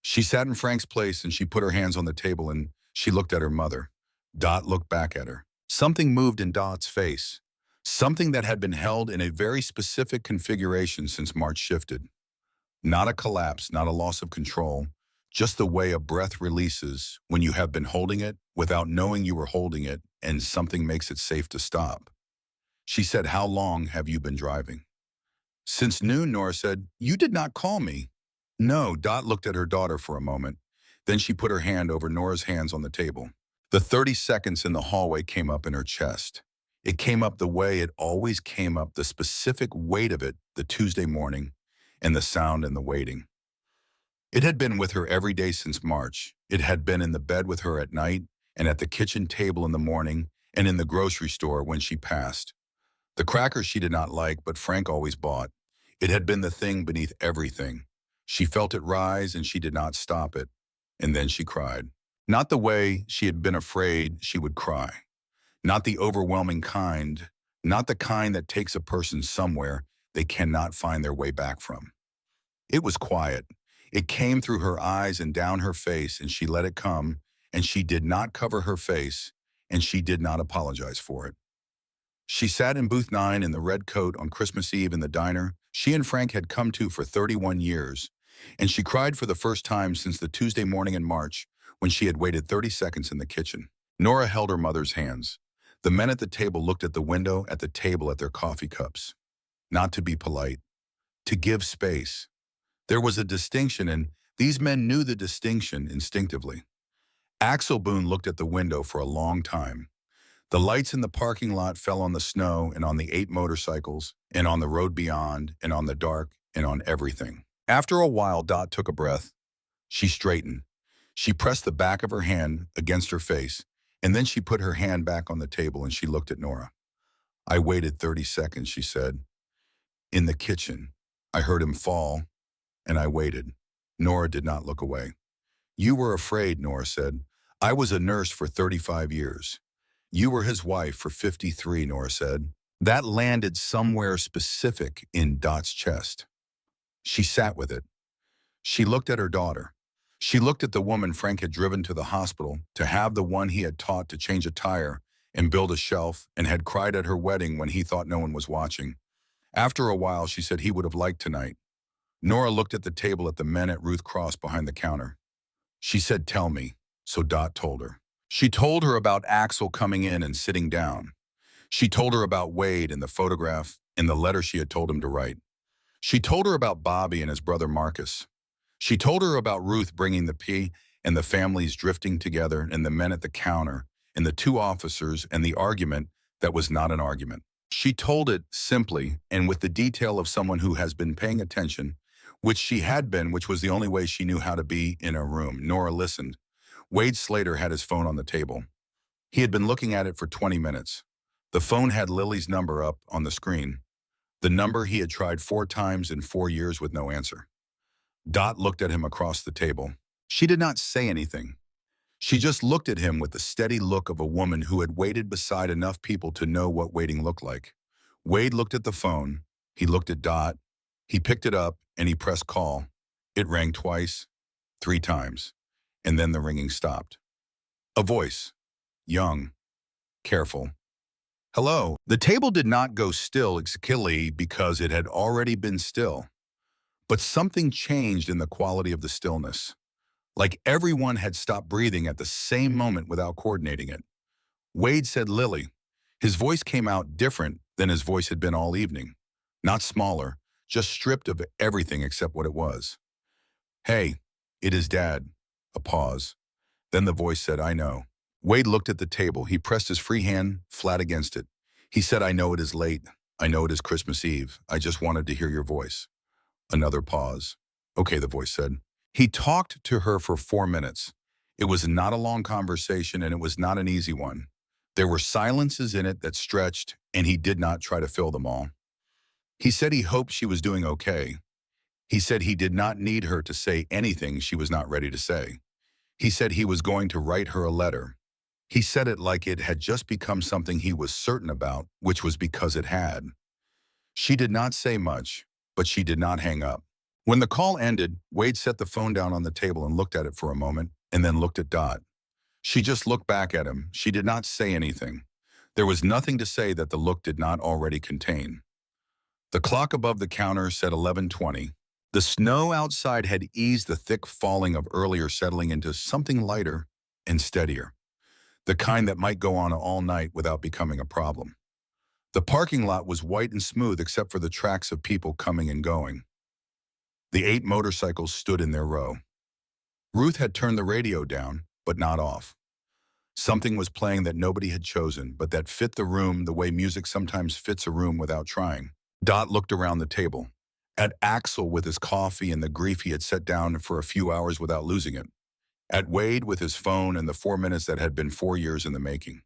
She sat in Frank's place and she put her hands on the table and she looked at her mother. Dot looked back at her. Something moved in Dot's face. Something that had been held in a very specific configuration since March shifted. Not a collapse, not a loss of control, just the way a breath releases when you have been holding it without knowing you were holding it and something makes it safe to stop. She said, "How long have you been driving?" "Since noon," Nora said. "You did not call me." "No." Dot looked at her daughter for a moment. Then she put her hand over Nora's hands on the table. The 30 seconds in the hallway came up in her chest. It came up the way it always came up, the specific weight of it, the Tuesday morning, and the sound and the waiting. It had been with her every day since March. It had been in the bed with her at night, and at the kitchen table in the morning, and in the grocery store when she passed. The crackers she did not like, but Frank always bought. It had been the thing beneath everything. She felt it rise and she did not stop it. And then she cried. Not the way she had been afraid she would cry. Not the overwhelming kind. Not the kind that takes a person somewhere they cannot find their way back from. It was quiet. It came through her eyes and down her face, and she let it come, and she did not cover her face, and she did not apologize for it. She sat in booth 9 in the red coat on Christmas Eve in the diner she and Frank had come to for 31 years, and she cried for the first time since the Tuesday morning in March when she had waited 30 seconds in the kitchen. Nora held her mother's hands. The men at the table looked at the window, at the table, at their coffee cups. Not to be polite, to give space. There was a distinction, and these men knew the distinction instinctively. Axel Boone looked at the window for a long time. The lights in the parking lot fell on the snow and on the 8 motorcycles and on the road beyond and on the dark and on everything. After a while, Dot took a breath. She straightened. She pressed the back of her hand against her face, and then she put her hand back on the table and she looked at Nora. "I waited 30 seconds, she said. "In the kitchen. I heard him fall, and I waited." Nora did not look away. "You were afraid," Nora said. "I was a nurse for 35 years. You were his wife for 53, Nora said. That landed somewhere specific in Dot's chest. She sat with it. She looked at her daughter. She looked at the woman Frank had driven to the hospital to have, the one he had taught to change a tire and build a shelf, and had cried at her wedding when he thought no one was watching. After a while, she said he would have liked tonight. Nora looked at the table at the men at Ruth Cross behind the counter. She said, "Tell me." So Dot told her. She told her about Axel coming in and sitting down. She told her about Wade and the photograph and the letter she had told him to write. She told her about Bobby and his brother Marcus. She told her about Ruth bringing the pea and the families drifting together and the men at the counter and the 2 officers and the argument that was not an argument. She told it simply and with the detail of someone who has been paying attention, which she had been, which was the only way she knew how to be in a room. Nora listened. Wade Slater had his phone on the table. He had been looking at it for 20 minutes. The phone had Lily's number up on the screen. The number he had tried 4 times in 4 years with no answer. Dot looked at him across the table. She did not say anything. She just looked at him with the steady look of a woman who had waited beside enough people to know what waiting looked like. Wade looked at the phone. He looked at Dot. He picked it up and he pressed call. It rang twice, 3 times, and then the ringing stopped. A voice, young, careful. "Hello." The table did not go still exactly because it had already been still. But something changed in the quality of the stillness. Like everyone had stopped breathing at the same moment without coordinating it. Wade said, "Lily." His voice came out different than his voice had been all evening. Not smaller, just stripped of everything except what it was. "Hey, it is Dad." A pause. Then the voice said, "I know." Wade looked at the table. He pressed his free hand flat against it. He said, "I know it is late. I know it is Christmas Eve. I just wanted to hear your voice." Another pause. "Okay," the voice said. He talked to her for 4 minutes. It was not a long conversation, and it was not an easy one. There were silences in it that stretched, and he did not try to fill them all. He said he hoped she was doing okay. He said he did not need her to say anything she was not ready to say. He said he was going to write her a letter. He said it like it had just become something he was certain about, which was because it had. She did not say much, but she did not hang up. When the call ended, Wade set the phone down on the table and looked at it for a moment, and then looked at Dot. She just looked back at him. She did not say anything. There was nothing to say that the look did not already contain. The clock above the counter said 11:20. The snow outside had eased the thick falling of earlier, settling into something lighter and steadier, the kind that might go on all night without becoming a problem. The parking lot was white and smooth except for the tracks of people coming and going. The 8 motorcycles stood in their row. Ruth had turned the radio down, but not off. Something was playing that nobody had chosen, but that fit the room the way music sometimes fits a room without trying. Dot looked around the table, at Axel with his coffee and the grief he had set down for a few hours without losing it, at Wade with his phone and the 4 minutes that had been 4 years in the making,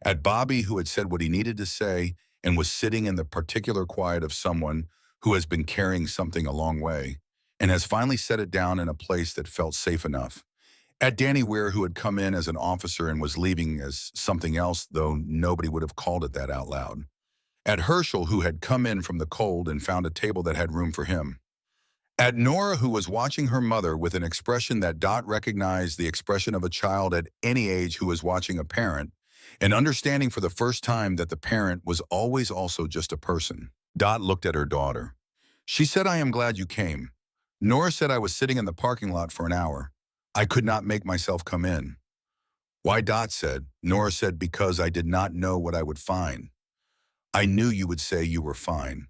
at Bobby who had said what he needed to say and was sitting in the particular quiet of someone who has been carrying something a long way and has finally set it down in a place that felt safe enough. At Danny Weir, who had come in as an officer and was leaving as something else, though nobody would have called it that out loud. At Herschel, who had come in from the cold and found a table that had room for him. At Nora, who was watching her mother with an expression that Dot recognized, the expression of a child at any age who was watching a parent, and understanding for the first time that the parent was always also just a person. Dot looked at her daughter. She said, "I am glad you came." Nora said, "I was sitting in the parking lot for an hour. I could not make myself come in." "Why?" Dot said. Nora said, "Because I did not know what I would find. I knew you would say you were fine.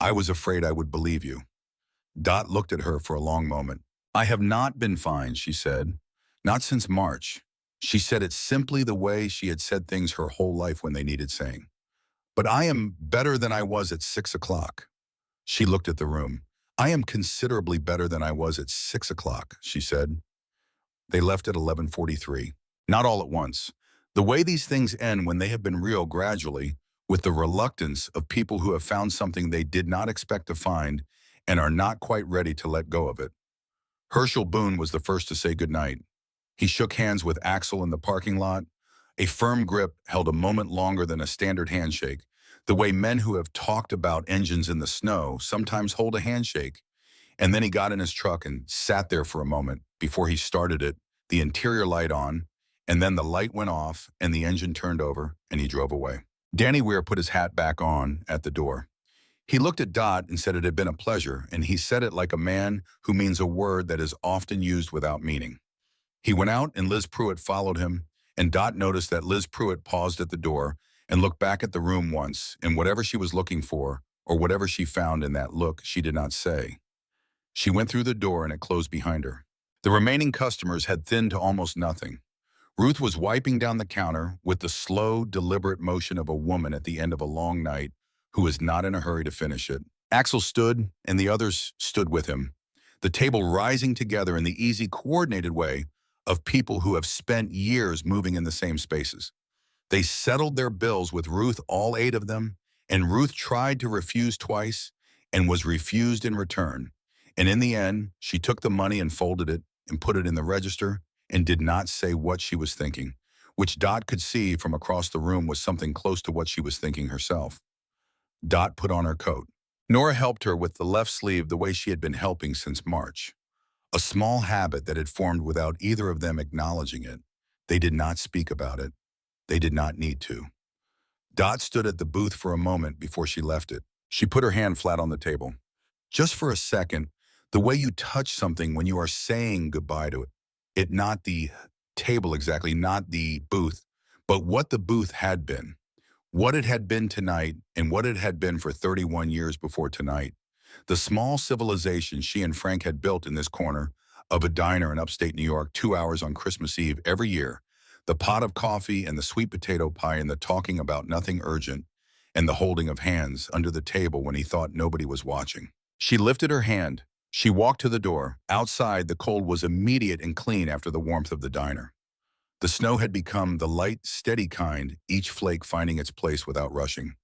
I was afraid I would believe you." Dot looked at her for a long moment. "I have not been fine," she said. "Not since March." She said it simply the way she had said things her whole life when they needed saying. "But I am better than I was at 6 o'clock." She looked at the room. "I am considerably better than I was at 6 o'clock," she said. They left at 11:43. Not all at once. The way these things end when they have been real, gradually, with the reluctance of people who have found something they did not expect to find and are not quite ready to let go of it. Herschel Boone was the first to say goodnight. He shook hands with Axel in the parking lot. A firm grip held a moment longer than a standard handshake, the way men who have talked about engines in the snow sometimes hold a handshake. And then he got in his truck and sat there for a moment before he started it, the interior light on, and then the light went off and the engine turned over and he drove away. Danny Weir put his hat back on at the door. He looked at Dot and said it had been a pleasure, and he said it like a man who means a word that is often used without meaning. He went out and Liz Pruitt followed him, and Dot noticed that Liz Pruitt paused at the door and looked back at the room once, and whatever she was looking for, or whatever she found in that look, she did not say. She went through the door and it closed behind her. The remaining customers had thinned to almost nothing. Ruth was wiping down the counter with the slow, deliberate motion of a woman at the end of a long night who is not in a hurry to finish it. Axel stood, and the others stood with him, the table rising together in the easy, coordinated way of people who have spent years moving in the same spaces. They settled their bills with Ruth, all 8 of them, and Ruth tried to refuse twice and was refused in return. And in the end, she took the money and folded it and put it in the register and did not say what she was thinking, which Dot could see from across the room was something close to what she was thinking herself. Dot put on her coat. Nora helped her with the left sleeve the way she had been helping since March, a small habit that had formed without either of them acknowledging it. They did not speak about it. They did not need to. Dot stood at the booth for a moment before she left it. She put her hand flat on the table. Just for a second, the way you touch something when you are saying goodbye to it, not the table exactly, not the booth, but what the booth had been. What it had been tonight and what it had been for 31 years before tonight. The small civilization she and Frank had built in this corner of a diner in upstate New York 2 hours on Christmas Eve every year. The pot of coffee and the sweet potato pie and the talking about nothing urgent and the holding of hands under the table when he thought nobody was watching. She lifted her hand. She walked to the door. Outside, the cold was immediate and clean after the warmth of the diner. The snow had become the light, steady kind, each flake finding its place without rushing.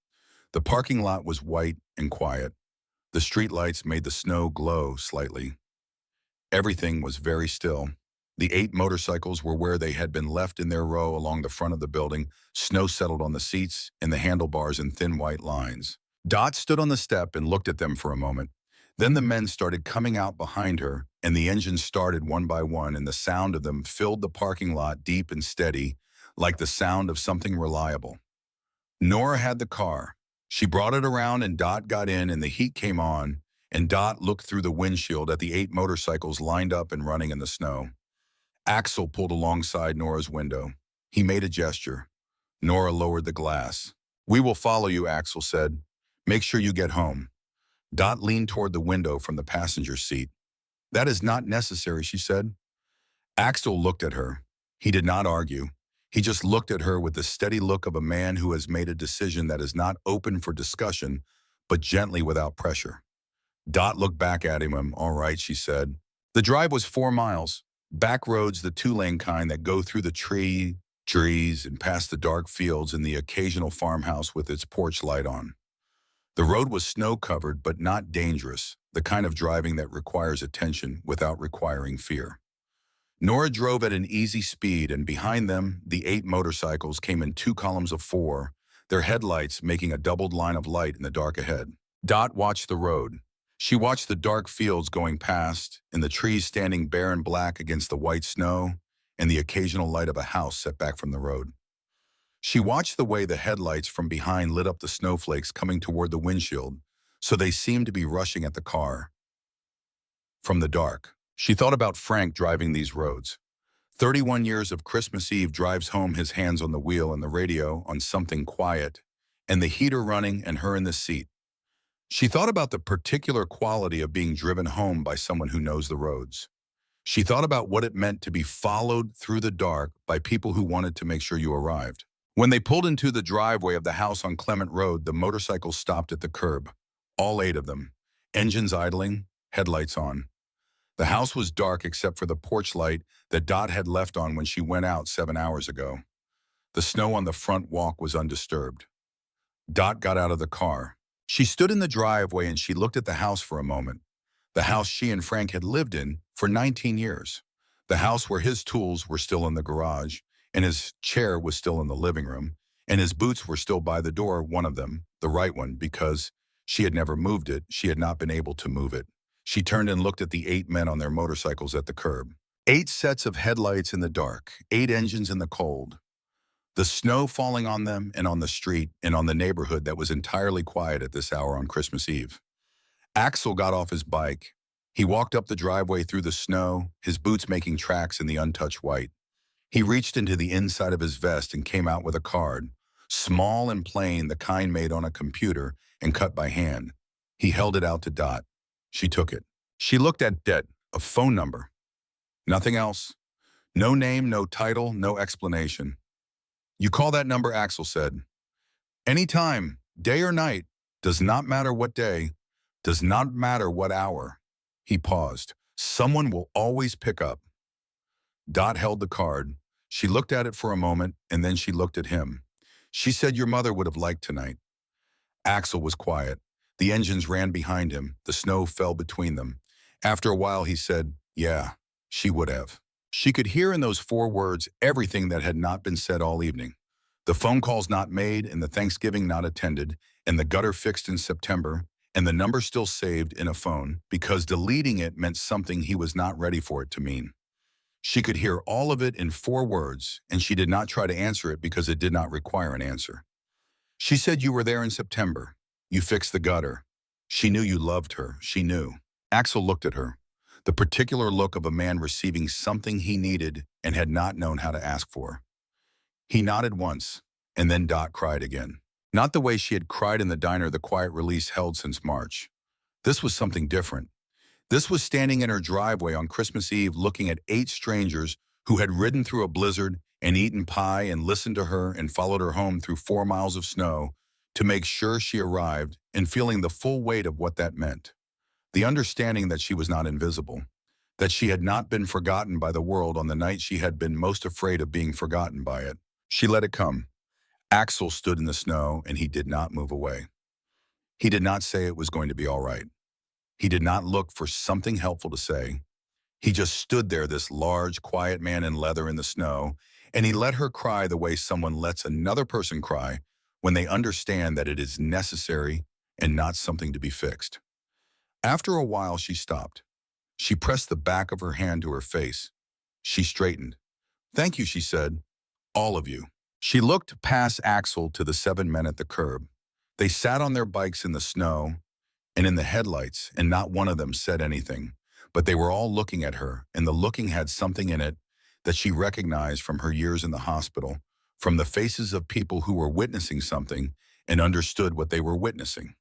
The parking lot was white and quiet. The street lights made the snow glow slightly. Everything was very still. The 8 motorcycles were where they had been left in their row along the front of the building. Snow settled on the seats and the handlebars in thin white lines. Dot stood on the step and looked at them for a moment. Then the men started coming out behind her, and the engines started one by one, and the sound of them filled the parking lot deep and steady, like the sound of something reliable. Nora had the car. She brought it around, and Dot got in, and the heat came on, and Dot looked through the windshield at the 8 motorcycles lined up and running in the snow. Axel pulled alongside Nora's window. He made a gesture. Nora lowered the glass. "We will follow you," Axel said. "Make sure you get home." Dot leaned toward the window from the passenger seat. "That is not necessary," she said. Axel looked at her. He did not argue. He just looked at her with the steady look of a man who has made a decision that is not open for discussion, but gently without pressure. Dot looked back at him. "All right," she said. The drive was 4 miles. Back roads, the 2-lane kind that go through the trees and past the dark fields and the occasional farmhouse with its porch light on. The road was snow-covered but not dangerous, the kind of driving that requires attention without requiring fear. Nora drove at an easy speed, and behind them, the 8 motorcycles came in 2 columns of 4, their headlights making a doubled line of light in the dark ahead. Dot watched the road. She watched the dark fields going past, and the trees standing bare and black against the white snow, and the occasional light of a house set back from the road. She watched the way the headlights from behind lit up the snowflakes coming toward the windshield, so they seemed to be rushing at the car. From the dark, she thought about Frank driving these roads. 31 years of Christmas Eve drives home, his hands on the wheel and the radio on something quiet, and the heater running and her in the seat. She thought about the particular quality of being driven home by someone who knows the roads. She thought about what it meant to be followed through the dark by people who wanted to make sure you arrived. When they pulled into the driveway of the house on Clement Road, the motorcycles stopped at the curb. All 8 of them. Engines idling, headlights on. The house was dark except for the porch light that Dot had left on when she went out 7 hours ago. The snow on the front walk was undisturbed. Dot got out of the car. She stood in the driveway and she looked at the house for a moment. The house she and Frank had lived in for 19 years. The house where his tools were still in the garage, and his chair was still in the living room, and his boots were still by the door, one of them, the right one, because she had never moved it, she had not been able to move it. She turned and looked at the 8 men on their motorcycles at the curb. 8 sets of headlights in the dark, 8 engines in the cold. The snow falling on them and on the street and on the neighborhood that was entirely quiet at this hour on Christmas Eve. Axel got off his bike. He walked up the driveway through the snow, his boots making tracks in the untouched white. He reached into the inside of his vest and came out with a card, small and plain, the kind made on a computer and cut by hand. He held it out to Dot. She took it. She looked at it, a phone number. Nothing else. No name, no title, no explanation. "You call that number," Axel said. "Anytime, day or night, does not matter what day, does not matter what hour." He paused. "Someone will always pick up." Dot held the card. She looked at it for a moment, and then she looked at him. She said, "Your mother would have liked tonight." Axel was quiet. The engines ran behind him. The snow fell between them. After a while, he said, "Yeah, she would have." She could hear in those 4 words everything that had not been said all evening. The phone calls not made, and the Thanksgiving not attended, and the gutter fixed in September, and the number still saved in a phone, because deleting it meant something he was not ready for it to mean. She could hear all of it in 4 words, and she did not try to answer it because it did not require an answer. She said, "You were there in September. You fixed the gutter." She knew you loved her. She knew. Axel looked at her. The particular look of a man receiving something he needed and had not known how to ask for. He nodded once, and then Dot cried again. Not the way she had cried in the diner the quiet release held since March. This was something different. This was standing in her driveway on Christmas Eve looking at 8 strangers who had ridden through a blizzard and eaten pie and listened to her and followed her home through 4 miles of snow to make sure she arrived, and feeling the full weight of what that meant. The understanding that she was not invisible, that she had not been forgotten by the world on the night she had been most afraid of being forgotten by it. She let it come. Axel stood in the snow and he did not move away. He did not say it was going to be all right. He did not look for something helpful to say. He just stood there, this large, quiet man in leather in the snow, and he let her cry the way someone lets another person cry when they understand that it is necessary and not something to be fixed. After a while, she stopped. She pressed the back of her hand to her face. She straightened. "Thank you," she said. "All of you." She looked past Axel to the 7 men at the curb. They sat on their bikes in the snow and in the headlights, and not one of them said anything. But they were all looking at her, and the looking had something in it that she recognized from her years in the hospital, from the faces of people who were witnessing something and understood what they were witnessing.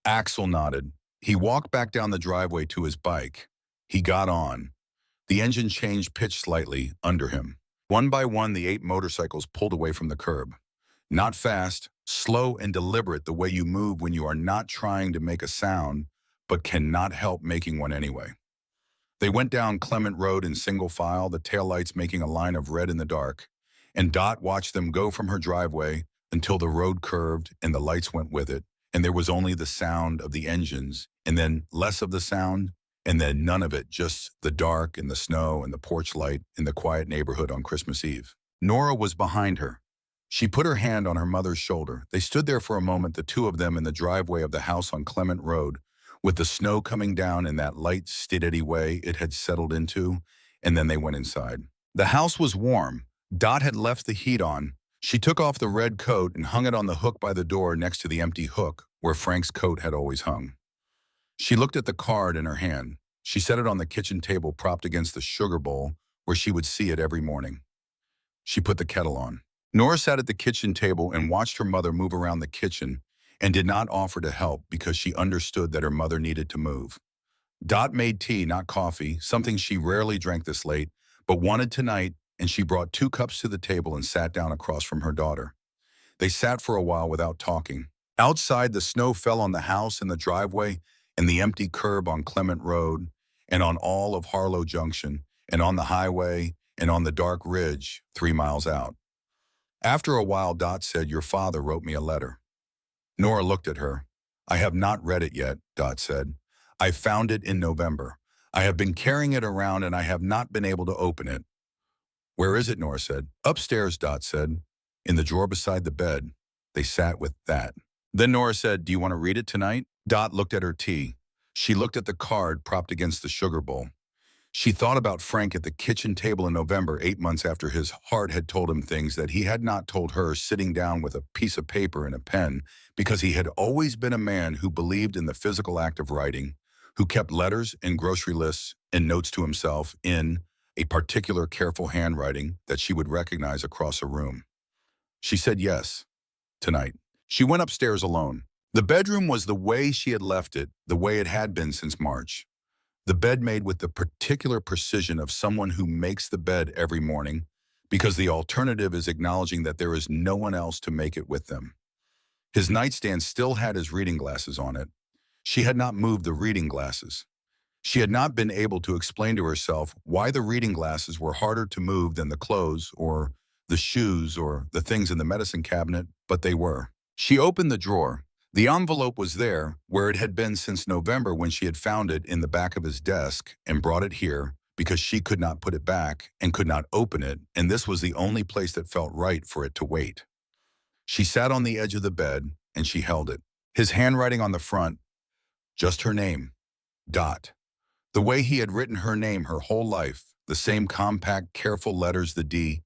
Axel nodded. He walked back down the driveway to his bike. He got on. The engine changed pitch slightly under him. One by one, the 8 motorcycles pulled away from the curb. Not fast, slow and deliberate, the way you move when you are not trying to make a sound, but cannot help making one anyway. They went down Clement Road in single file, the taillights making a line of red in the dark, and Dot watched them go from her driveway until the road curved and the lights went with it, and there was only the sound of the engines, and then less of the sound, and then none of it, just the dark and the snow and the porch light in the quiet neighborhood on Christmas Eve. Nora was behind her. She put her hand on her mother's shoulder. They stood there for a moment, the two of them in the driveway of the house on Clement Road, with the snow coming down in that light, steady way it had settled into, and then they went inside. The house was warm. Dot had left the heat on. She took off the red coat and hung it on the hook by the door next to the empty hook where Frank's coat had always hung. She looked at the card in her hand. She set it on the kitchen table propped against the sugar bowl where she would see it every morning. She put the kettle on. Nora sat at the kitchen table and watched her mother move around the kitchen and did not offer to help because she understood that her mother needed to move. Dot made tea, not coffee, something she rarely drank this late, but wanted tonight, and she brought 2 cups to the table and sat down across from her daughter. They sat for a while without talking. Outside, the snow fell on the house and the driveway and the empty curb on Clement Road and on all of Harlow Junction and on the highway and on the dark ridge 3 miles out. After a while, Dot said, "Your father wrote me a letter." Nora looked at her. "I have not read it yet," Dot said. "I found it in November. I have been carrying it around and I have not been able to open it." "Where is it?" Nora said. "Upstairs," Dot said. "In the drawer beside the bed." They sat with that. Then Nora said, "Do you want to read it tonight?" Dot looked at her tea. She looked at the card propped against the sugar bowl. She thought about Frank at the kitchen table in November, 8 months after his heart had told him things that he had not told her, sitting down with a piece of paper and a pen, because he had always been a man who believed in the physical act of writing, who kept letters and grocery lists and notes to himself in a particular careful handwriting that she would recognize across a room. She said yes, tonight. She went upstairs alone. The bedroom was the way she had left it, the way it had been since March. The bed made with the particular precision of someone who makes the bed every morning, because the alternative is acknowledging that there is no one else to make it with them. His nightstand still had his reading glasses on it. She had not moved the reading glasses. She had not been able to explain to herself why the reading glasses were harder to move than the clothes or the shoes or the things in the medicine cabinet, but they were. She opened the drawer. The envelope was there, where it had been since November when she had found it in the back of his desk and brought it here because she could not put it back and could not open it, and this was the only place that felt right for it to wait. She sat on the edge of the bed and she held it. His handwriting on the front, just her name, Dot. The way he had written her name her whole life, the same compact, careful letters, the D,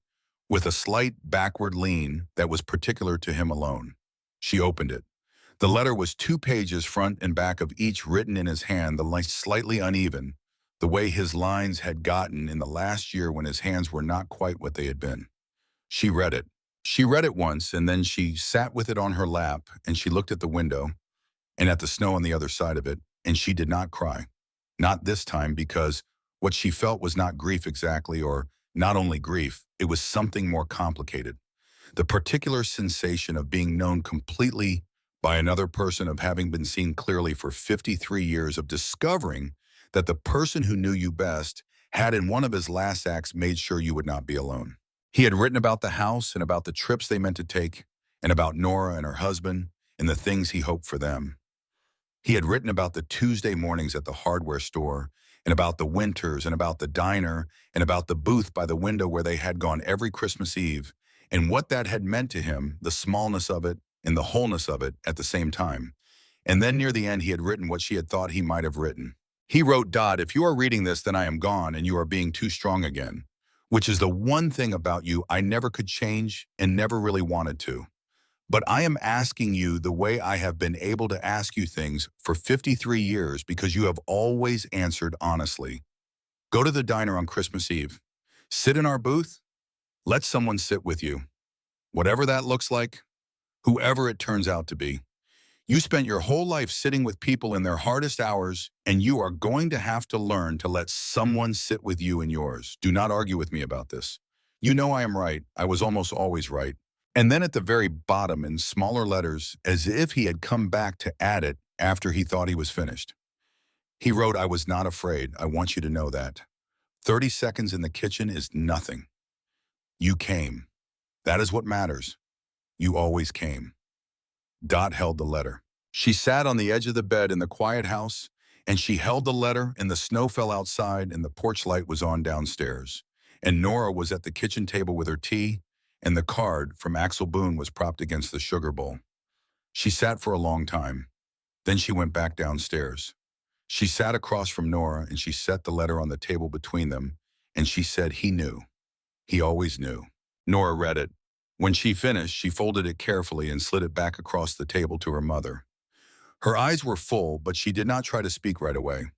with a slight backward lean that was particular to him alone. She opened it. The letter was 2 pages front and back of each, written in his hand, the lines slightly uneven, the way his lines had gotten in the last year when his hands were not quite what they had been. She read it. She read it once, and then she sat with it on her lap, and she looked at the window and at the snow on the other side of it, and she did not cry. Not this time, because what she felt was not grief exactly, or not only grief, it was something more complicated. The particular sensation of being known completely by another person, of having been seen clearly for 53 years, of discovering that the person who knew you best had in one of his last acts made sure you would not be alone. He had written about the house and about the trips they meant to take, and about Nora and her husband and the things he hoped for them. He had written about the Tuesday mornings at the hardware store, and about the winters, and about the diner, and about the booth by the window where they had gone every Christmas Eve, and what that had meant to him, the smallness of it and the wholeness of it at the same time. And then near the end, he had written what she had thought he might have written. He wrote, "Dot, if you are reading this, then I am gone, and you are being too strong again, which is the one thing about you I never could change and never really wanted to. But I am asking you the way I have been able to ask you things for 53 years, because you have always answered honestly. Go to the diner on Christmas Eve. Sit in our booth. Let someone sit with you. Whatever that looks like, whoever it turns out to be. You spent your whole life sitting with people in their hardest hours, and you are going to have to learn to let someone sit with you in yours. Do not argue with me about this. You know I am right. I was almost always right." And then at the very bottom, in smaller letters, as if he had come back to add it after he thought he was finished, he wrote, "I was not afraid. I want you to know that. 30 seconds in the kitchen is nothing. You came. That is what matters. You always came." Dot held the letter. She sat on the edge of the bed in the quiet house, and she held the letter, and the snow fell outside, and the porch light was on downstairs. And Nora was at the kitchen table with her tea, and the card from Axel Boone was propped against the sugar bowl. She sat for a long time. Then she went back downstairs. She sat across from Nora, and she set the letter on the table between them, and she said he knew. He always knew. Nora read it. When she finished, she folded it carefully and slid it back across the table to her mother. Her eyes were full, but she did not try to speak right away.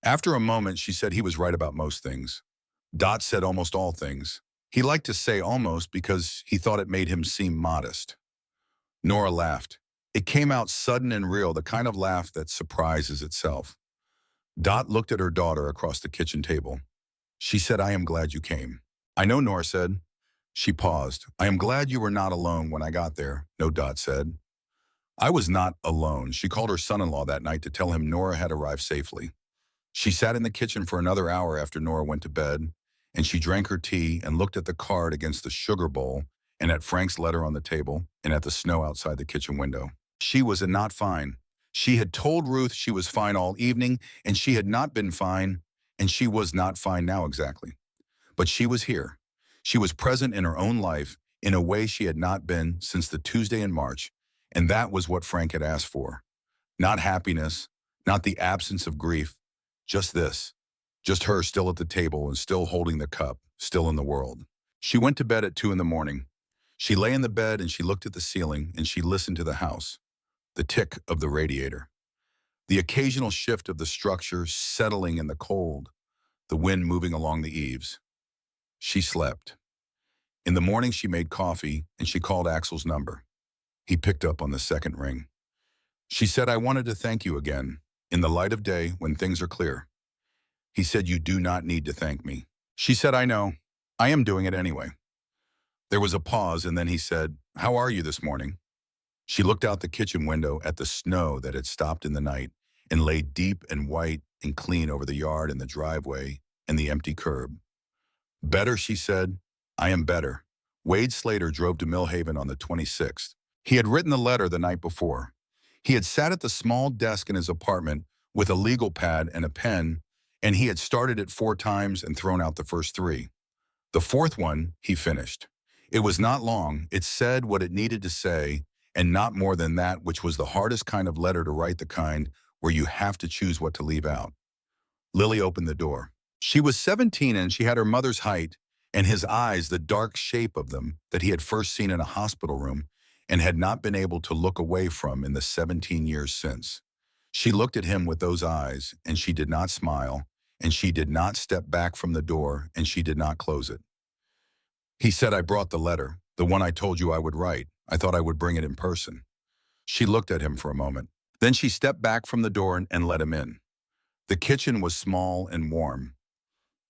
After a moment, she said he was right about most things. Dot said almost all things. He liked to say almost because he thought it made him seem modest. Nora laughed. It came out sudden and real, the kind of laugh that surprises itself. Dot looked at her daughter across the kitchen table. She said, "I am glad you came." "I know," Nora said. She paused. "I am glad you were not alone when I got there," No, Dot said. I was not alone. She called her son-in-law that night to tell him Nora had arrived safely. She sat in the kitchen for another hour after Nora went to bed, and she drank her tea and looked at the card against the sugar bowl, and at Frank's letter on the table, and at the snow outside the kitchen window. She was not fine. She had told Ruth she was fine all evening, and she had not been fine, and she was not fine now exactly. But she was here. She was present in her own life in a way she had not been since the Tuesday in March, and that was what Frank had asked for. Not happiness, not the absence of grief, just this. Just her still at the table and still holding the cup, still in the world. She went to bed at 2 in the morning. She lay in the bed and she looked at the ceiling and she listened to the house, the tick of the radiator, the occasional shift of the structure settling in the cold, the wind moving along the eaves. She slept. In the morning, she made coffee and she called Axel's number. He picked up on the second ring. She said, "I wanted to thank you again, in the light of day when things are clear." He said, "You do not need to thank me." She said, "I know. I am doing it anyway." There was a pause, and then he said, "How are you this morning?" She looked out the kitchen window at the snow that had stopped in the night and lay deep and white and clean over the yard and the driveway and the empty curb. "Better," she said. "I am better." Wade Slater drove to Millhaven on the 26th. He had written the letter the night before. He had sat at the small desk in his apartment with a legal pad and a pen, and he had started it 4 times and thrown out the first 3. The 4th one, he finished. It was not long. It said what it needed to say, and not more than that, which was the hardest kind of letter to write, the kind where you have to choose what to leave out. Lily opened the door. She was 17, and she had her mother's height, and his eyes the dark shape of them that he had first seen in a hospital room and had not been able to look away from in the 17 years since. She looked at him with those eyes, and she did not smile, and she did not step back from the door, and she did not close it. He said, "I brought the letter." The one I told you I would write. I thought I would bring it in person." She looked at him for a moment. Then she stepped back from the door and let him in. The kitchen was small and warm.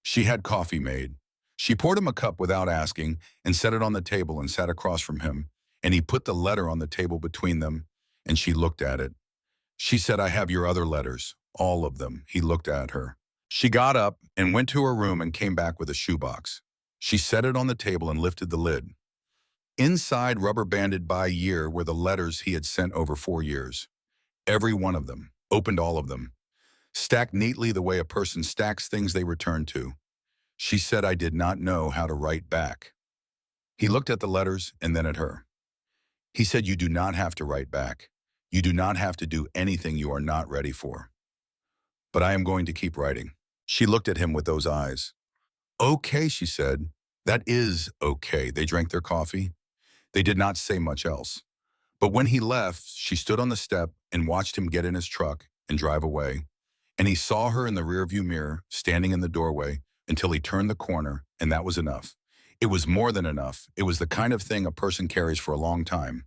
She had coffee made. She poured him a cup without asking and set it on the table and sat across from him, and he put the letter on the table between them, and she looked at it. She said, "I have your other letters, all of them." He looked at her. She got up and went to her room and came back with a shoebox. She set it on the table and lifted the lid. Inside, rubber banded by year, were the letters he had sent over 4 years. Every one of them, opened all of them, stacked neatly the way a person stacks things they return to. She said, "I did not know how to write back." He looked at the letters and then at her. He said, "You do not have to write back. You do not have to do anything you are not ready for. But I am going to keep writing." She looked at him with those eyes. "Okay," she said. "That is okay." They drank their coffee. They did not say much else. But when he left, she stood on the step and watched him get in his truck and drive away. And he saw her in the rearview mirror, standing in the doorway, until he turned the corner, and that was enough. It was more than enough. It was the kind of thing a person carries for a long time.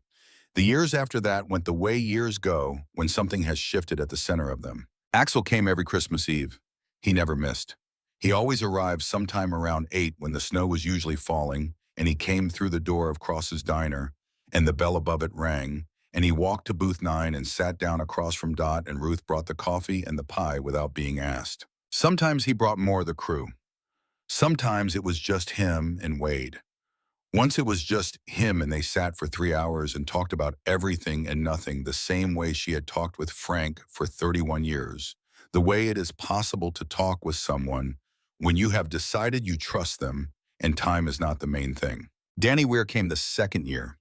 The years after that went the way years go when something has shifted at the center of them. Axel came every Christmas Eve. He never missed. He always arrived sometime around 8 when the snow was usually falling, and he came through the door of Cross's Diner, and the bell above it rang, and he walked to booth 9 and sat down across from Dot, and Ruth brought the coffee and the pie without being asked. Sometimes he brought more of the crew. Sometimes it was just him and Wade. Once it was just him and they sat for 3 hours and talked about everything and nothing the same way she had talked with Frank for 31 years. The way it is possible to talk with someone when you have decided you trust them and time is not the main thing. Danny Weir came the second year.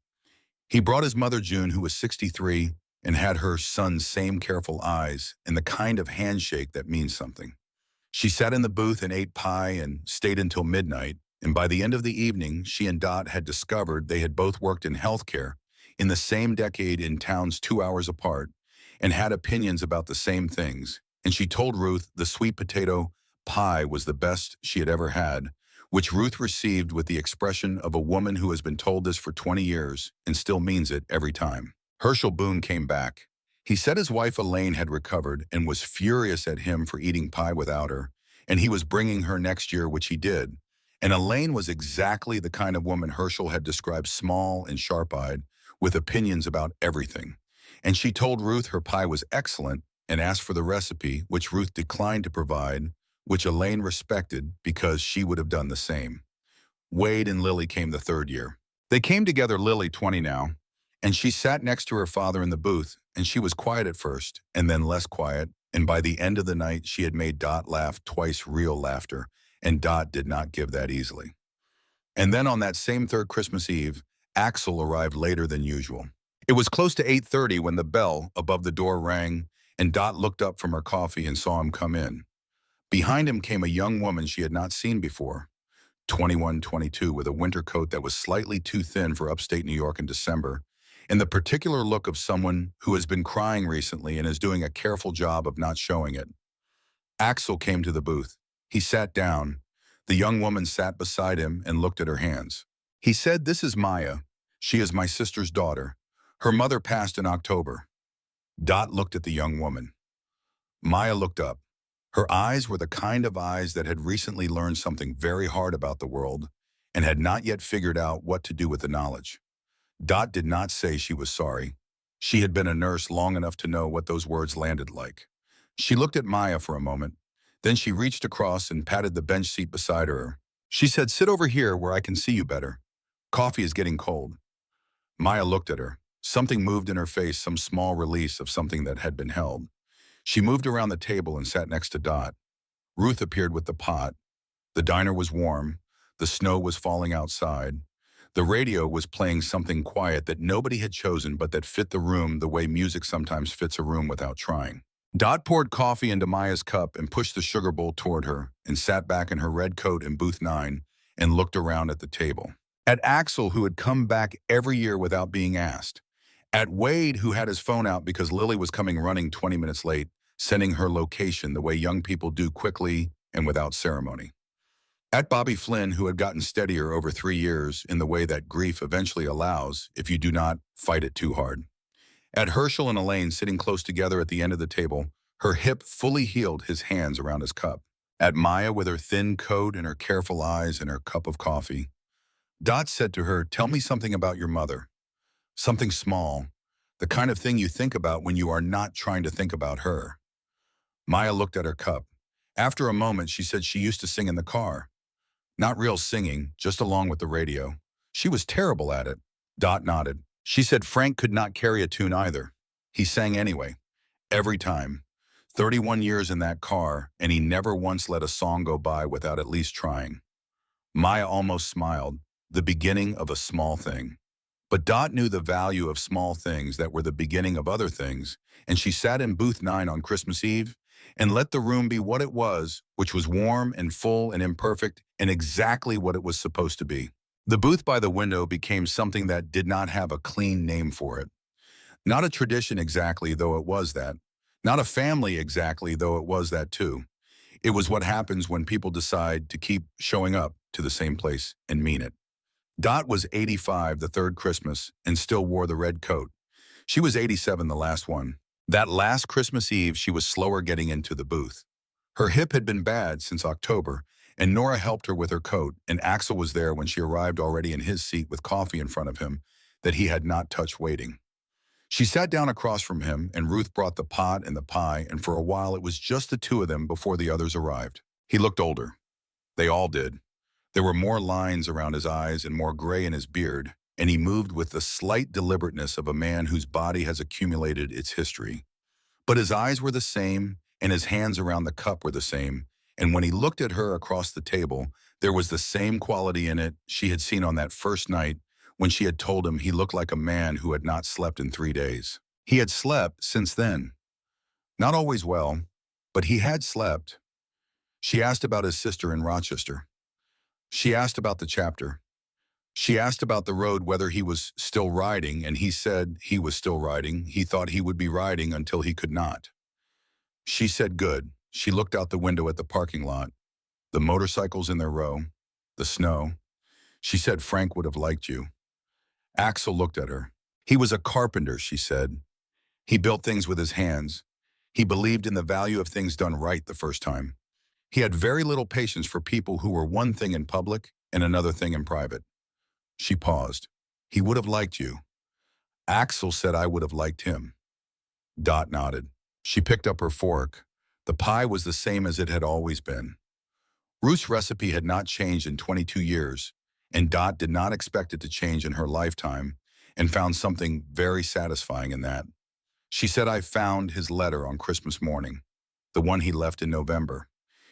He brought his mother June, who was 63, and had her son's same careful eyes and the kind of handshake that means something. She sat in the booth and ate pie and stayed until midnight, and by the end of the evening, she and Dot had discovered they had both worked in healthcare in the same decade in towns 2 hours apart and had opinions about the same things. And she told Ruth the sweet potato pie was the best she had ever had, which Ruth received with the expression of a woman who has been told this for 20 years and still means it every time. Herschel Boone came back. He said his wife Elaine had recovered and was furious at him for eating pie without her, and he was bringing her next year, which he did. And Elaine was exactly the kind of woman Herschel had described, small and sharp-eyed, with opinions about everything. And she told Ruth her pie was excellent and asked for the recipe, which Ruth declined to provide, which Elaine respected because she would have done the same. Wade and Lily came the third year. They came together, Lily 20 now, and she sat next to her father in the booth, and she was quiet at first, and then less quiet, and by the end of the night she had made Dot laugh twice real laughter, and Dot did not give that easily. And then on that same third Christmas Eve, Axel arrived later than usual. It was close to 8:30 when the bell above the door rang, and Dot looked up from her coffee and saw him come in. Behind him came a young woman she had not seen before, 21, 22, with a winter coat that was slightly too thin for upstate New York in December, and the particular look of someone who has been crying recently and is doing a careful job of not showing it. Axel came to the booth. He sat down. The young woman sat beside him and looked at her hands. He said, "This is Maya. She is my sister's daughter. Her mother passed in October." Dot looked at the young woman. Maya looked up. Her eyes were the kind of eyes that had recently learned something very hard about the world and had not yet figured out what to do with the knowledge. Dot did not say she was sorry. She had been a nurse long enough to know what those words landed like. She looked at Maya for a moment. Then she reached across and patted the bench seat beside her. She said, "Sit over here where I can see you better. Coffee is getting cold." Maya looked at her. Something moved in her face, some small release of something that had been held. She moved around the table and sat next to Dot. Ruth appeared with the pot. The diner was warm. The snow was falling outside. The radio was playing something quiet that nobody had chosen but that fit the room the way music sometimes fits a room without trying. Dot poured coffee into Maya's cup and pushed the sugar bowl toward her and sat back in her red coat in booth 9 and looked around at the table. At Axel, who had come back every year without being asked. At Wade, who had his phone out because Lily was coming running 20 minutes late, sending her location the way young people do quickly and without ceremony. At Bobby Flynn, who had gotten steadier over 3 years in the way that grief eventually allows if you do not fight it too hard. At Herschel and Elaine sitting close together at the end of the table, her hip fully healed, his hands around his cup. At Maya with her thin coat and her careful eyes and her cup of coffee, Dot said to her, "Tell me something about your mother. Something small, the kind of thing you think about when you are not trying to think about her." Maya looked at her cup. After a moment, she said she used to sing in the car. Not real singing, just along with the radio. She was terrible at it. Dot nodded. She said Frank could not carry a tune either. He sang anyway, every time. 31 years in that car, and he never once let a song go by without at least trying. Maya almost smiled, the beginning of a small thing. But Dot knew the value of small things that were the beginning of other things, and she sat in booth 9 on Christmas Eve and let the room be what it was, which was warm and full and imperfect and exactly what it was supposed to be. The booth by the window became something that did not have a clean name for it. Not a tradition exactly, though it was that. Not a family exactly, though it was that too. It was what happens when people decide to keep showing up to the same place and mean it. Dot was 85 the third Christmas and still wore the red coat. She was 87 the last one. That last Christmas Eve, she was slower getting into the booth. Her hip had been bad since October, and Nora helped her with her coat, and Axel was there when she arrived already in his seat with coffee in front of him that he had not touched waiting. She sat down across from him, and Ruth brought the pot and the pie, and for a while it was just the two of them before the others arrived. He looked older. They all did. There were more lines around his eyes and more gray in his beard, and he moved with the slight deliberateness of a man whose body has accumulated its history. But his eyes were the same, and his hands around the cup were the same, and when he looked at her across the table, there was the same quality in it she had seen on that first night when she had told him he looked like a man who had not slept in 3 days. He had slept since then. Not always well, but he had slept. She asked about his sister in Rochester. She asked about the chapter. She asked about the road, whether he was still riding, and he said he was still riding. He thought he would be riding until he could not. She said good. She looked out the window at the parking lot, the motorcycles in their row, the snow. She said Frank would have liked you. Axel looked at her. He was a carpenter, she said. He built things with his hands. He believed in the value of things done right the first time. He had very little patience for people who were one thing in public and another thing in private. She paused. He would have liked you. Axel said I would have liked him. Dot nodded. She picked up her fork. The pie was the same as it had always been. Ruth's recipe had not changed in 22 years, and Dot did not expect it to change in her lifetime, and found something very satisfying in that. She said, I found his letter on Christmas morning, the one he left in November.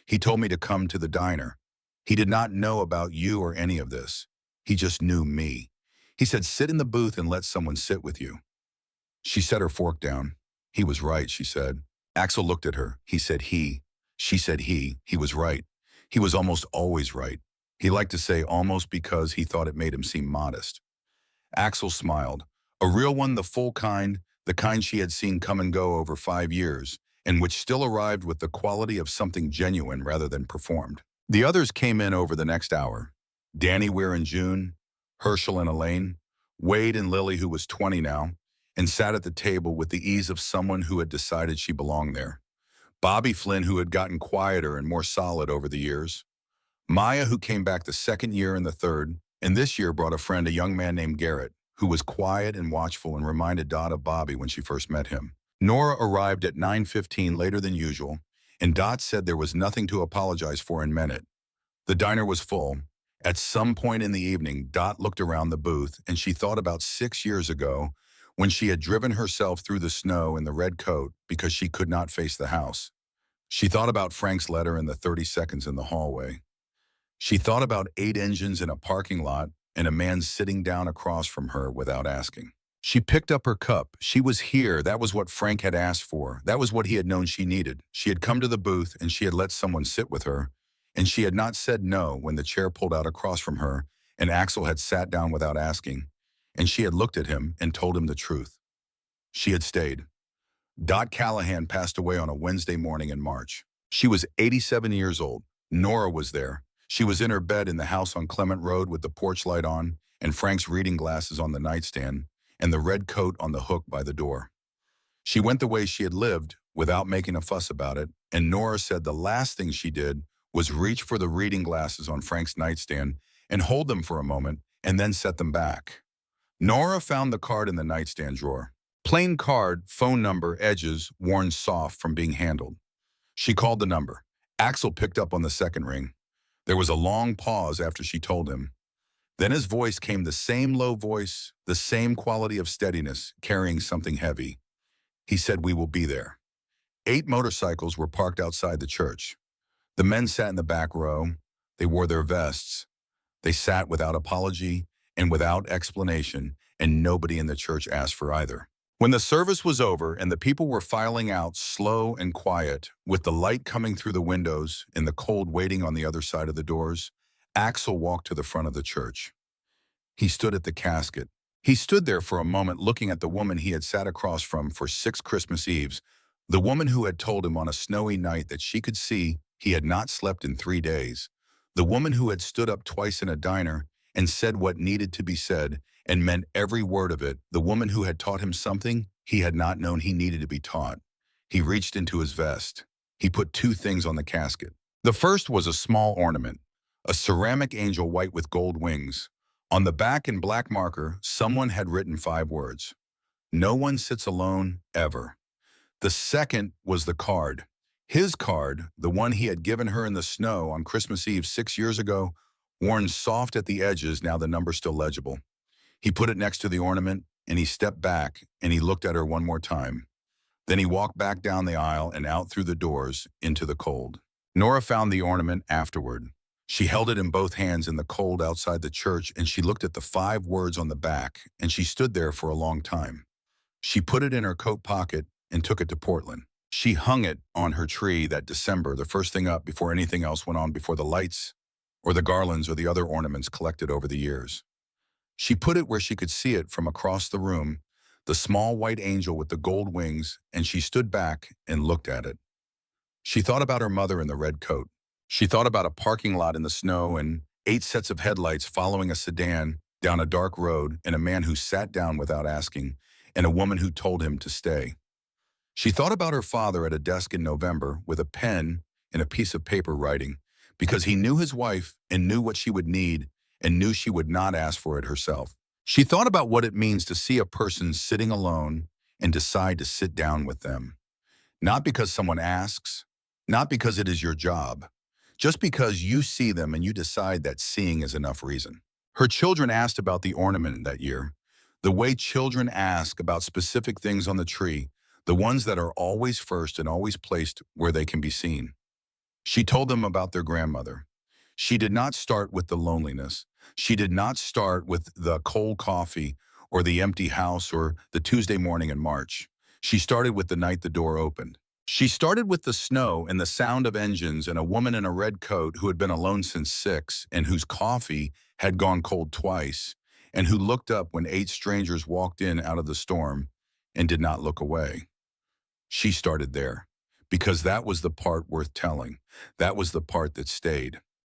He told me to come to the diner. He did not know about you or any of this. He just knew me. He said, sit in the booth and let someone sit with you. She set her fork down. He was right, she said. Axel looked at her. He said he. She said he. He was right. He was almost always right. He liked to say almost because he thought it made him seem modest. Axel smiled. A real one, the full kind, the kind she had seen come and go over 5 years, and which still arrived with the quality of something genuine rather than performed. The others came in over the next hour. Danny Weir and June, Herschel and Elaine, Wade and Lily, who was 20 now, and sat at the table with the ease of someone who had decided she belonged there. Bobby Flynn, who had gotten quieter and more solid over the years. Maya, who came back the second year and the third, and this year brought a friend, a young man named Garrett, who was quiet and watchful and reminded Dot of Bobby when she first met him. Nora arrived at 9:15 later than usual, and Dot said there was nothing to apologize for and meant it. The diner was full. At some point in the evening, Dot looked around the booth, and she thought about 6 years ago when she had driven herself through the snow in the red coat because she could not face the house. She thought about Frank's letter and the 30 seconds in the hallway. She thought about 8 engines in a parking lot and a man sitting down across from her without asking. She picked up her cup. She was here. That was what Frank had asked for. That was what he had known she needed. She had come to the booth and she had let someone sit with her, and she had not said no when the chair pulled out across from her and Axel had sat down without asking, and she had looked at him and told him the truth. She had stayed. Dot Callahan passed away on a Wednesday morning in March. She was 87 years old. Nora was there. She was in her bed in the house on Clement Road with the porch light on and Frank's reading glasses on the nightstand and the red coat on the hook by the door. She went the way she had lived without making a fuss about it, and Nora said the last thing she did was reach for the reading glasses on Frank's nightstand and hold them for a moment and then set them back. Nora found the card in the nightstand drawer. Plain card, phone number, edges, worn soft from being handled. She called the number. Axel picked up on the second ring. There was a long pause after she told him. Then his voice came, the same low voice, the same quality of steadiness, carrying something heavy. He said, "We will be there." 8 motorcycles were parked outside the church. The men sat in the back row. They wore their vests. They sat without apology and without explanation, and nobody in the church asked for either. When the service was over and the people were filing out slow and quiet, with the light coming through the windows and the cold waiting on the other side of the doors, Axel walked to the front of the church. He stood at the casket. He stood there for a moment looking at the woman he had sat across from for 6 Christmas Eves, the woman who had told him on a snowy night that she could see he had not slept in 3 days, the woman who had stood up twice in a diner and said what needed to be said and meant every word of it, the woman who had taught him something he had not known he needed to be taught. He reached into his vest. He put 2 things on the casket. The first was a small ornament, a ceramic angel white with gold wings. On the back in black marker, someone had written 5 words. No one sits alone, ever. The second was the card. His card, the one he had given her in the snow on Christmas Eve 6 years ago, worn soft at the edges, now the number still legible. He put it next to the ornament, and he stepped back, and he looked at her one more time. Then he walked back down the aisle and out through the doors into the cold. Nora found the ornament afterward. She held it in both hands in the cold outside the church, and she looked at the 5 words on the back, and she stood there for a long time. She put it in her coat pocket and took it to Portland. She hung it on her tree that December, the first thing up before anything else went on, before the lights or the garlands or the other ornaments collected over the years. She put it where she could see it from across the room, the small white angel with the gold wings, and she stood back and looked at it. She thought about her mother in the red coat. She thought about a parking lot in the snow and 8 sets of headlights following a sedan down a dark road, and a man who sat down without asking, and a woman who told him to stay. She thought about her father at a desk in November with a pen and a piece of paper writing, because he knew his wife and knew what she would need and knew she would not ask for it herself. She thought about what it means to see a person sitting alone and decide to sit down with them. Not because someone asks, not because it is your job, just because you see them and you decide that seeing is enough reason. Her children asked about the ornament that year, the way children ask about specific things on the tree, the ones that are always first and always placed where they can be seen. She told them about their grandmother. She did not start with the loneliness. She did not start with the cold coffee or the empty house or the Tuesday morning in March. She started with the night the door opened. She started with the snow and the sound of engines and a woman in a red coat who had been alone since 6 and whose coffee had gone cold twice, and who looked up when 8 strangers walked in out of the storm and did not look away. She started there because that was the part worth telling. That was the part that stayed.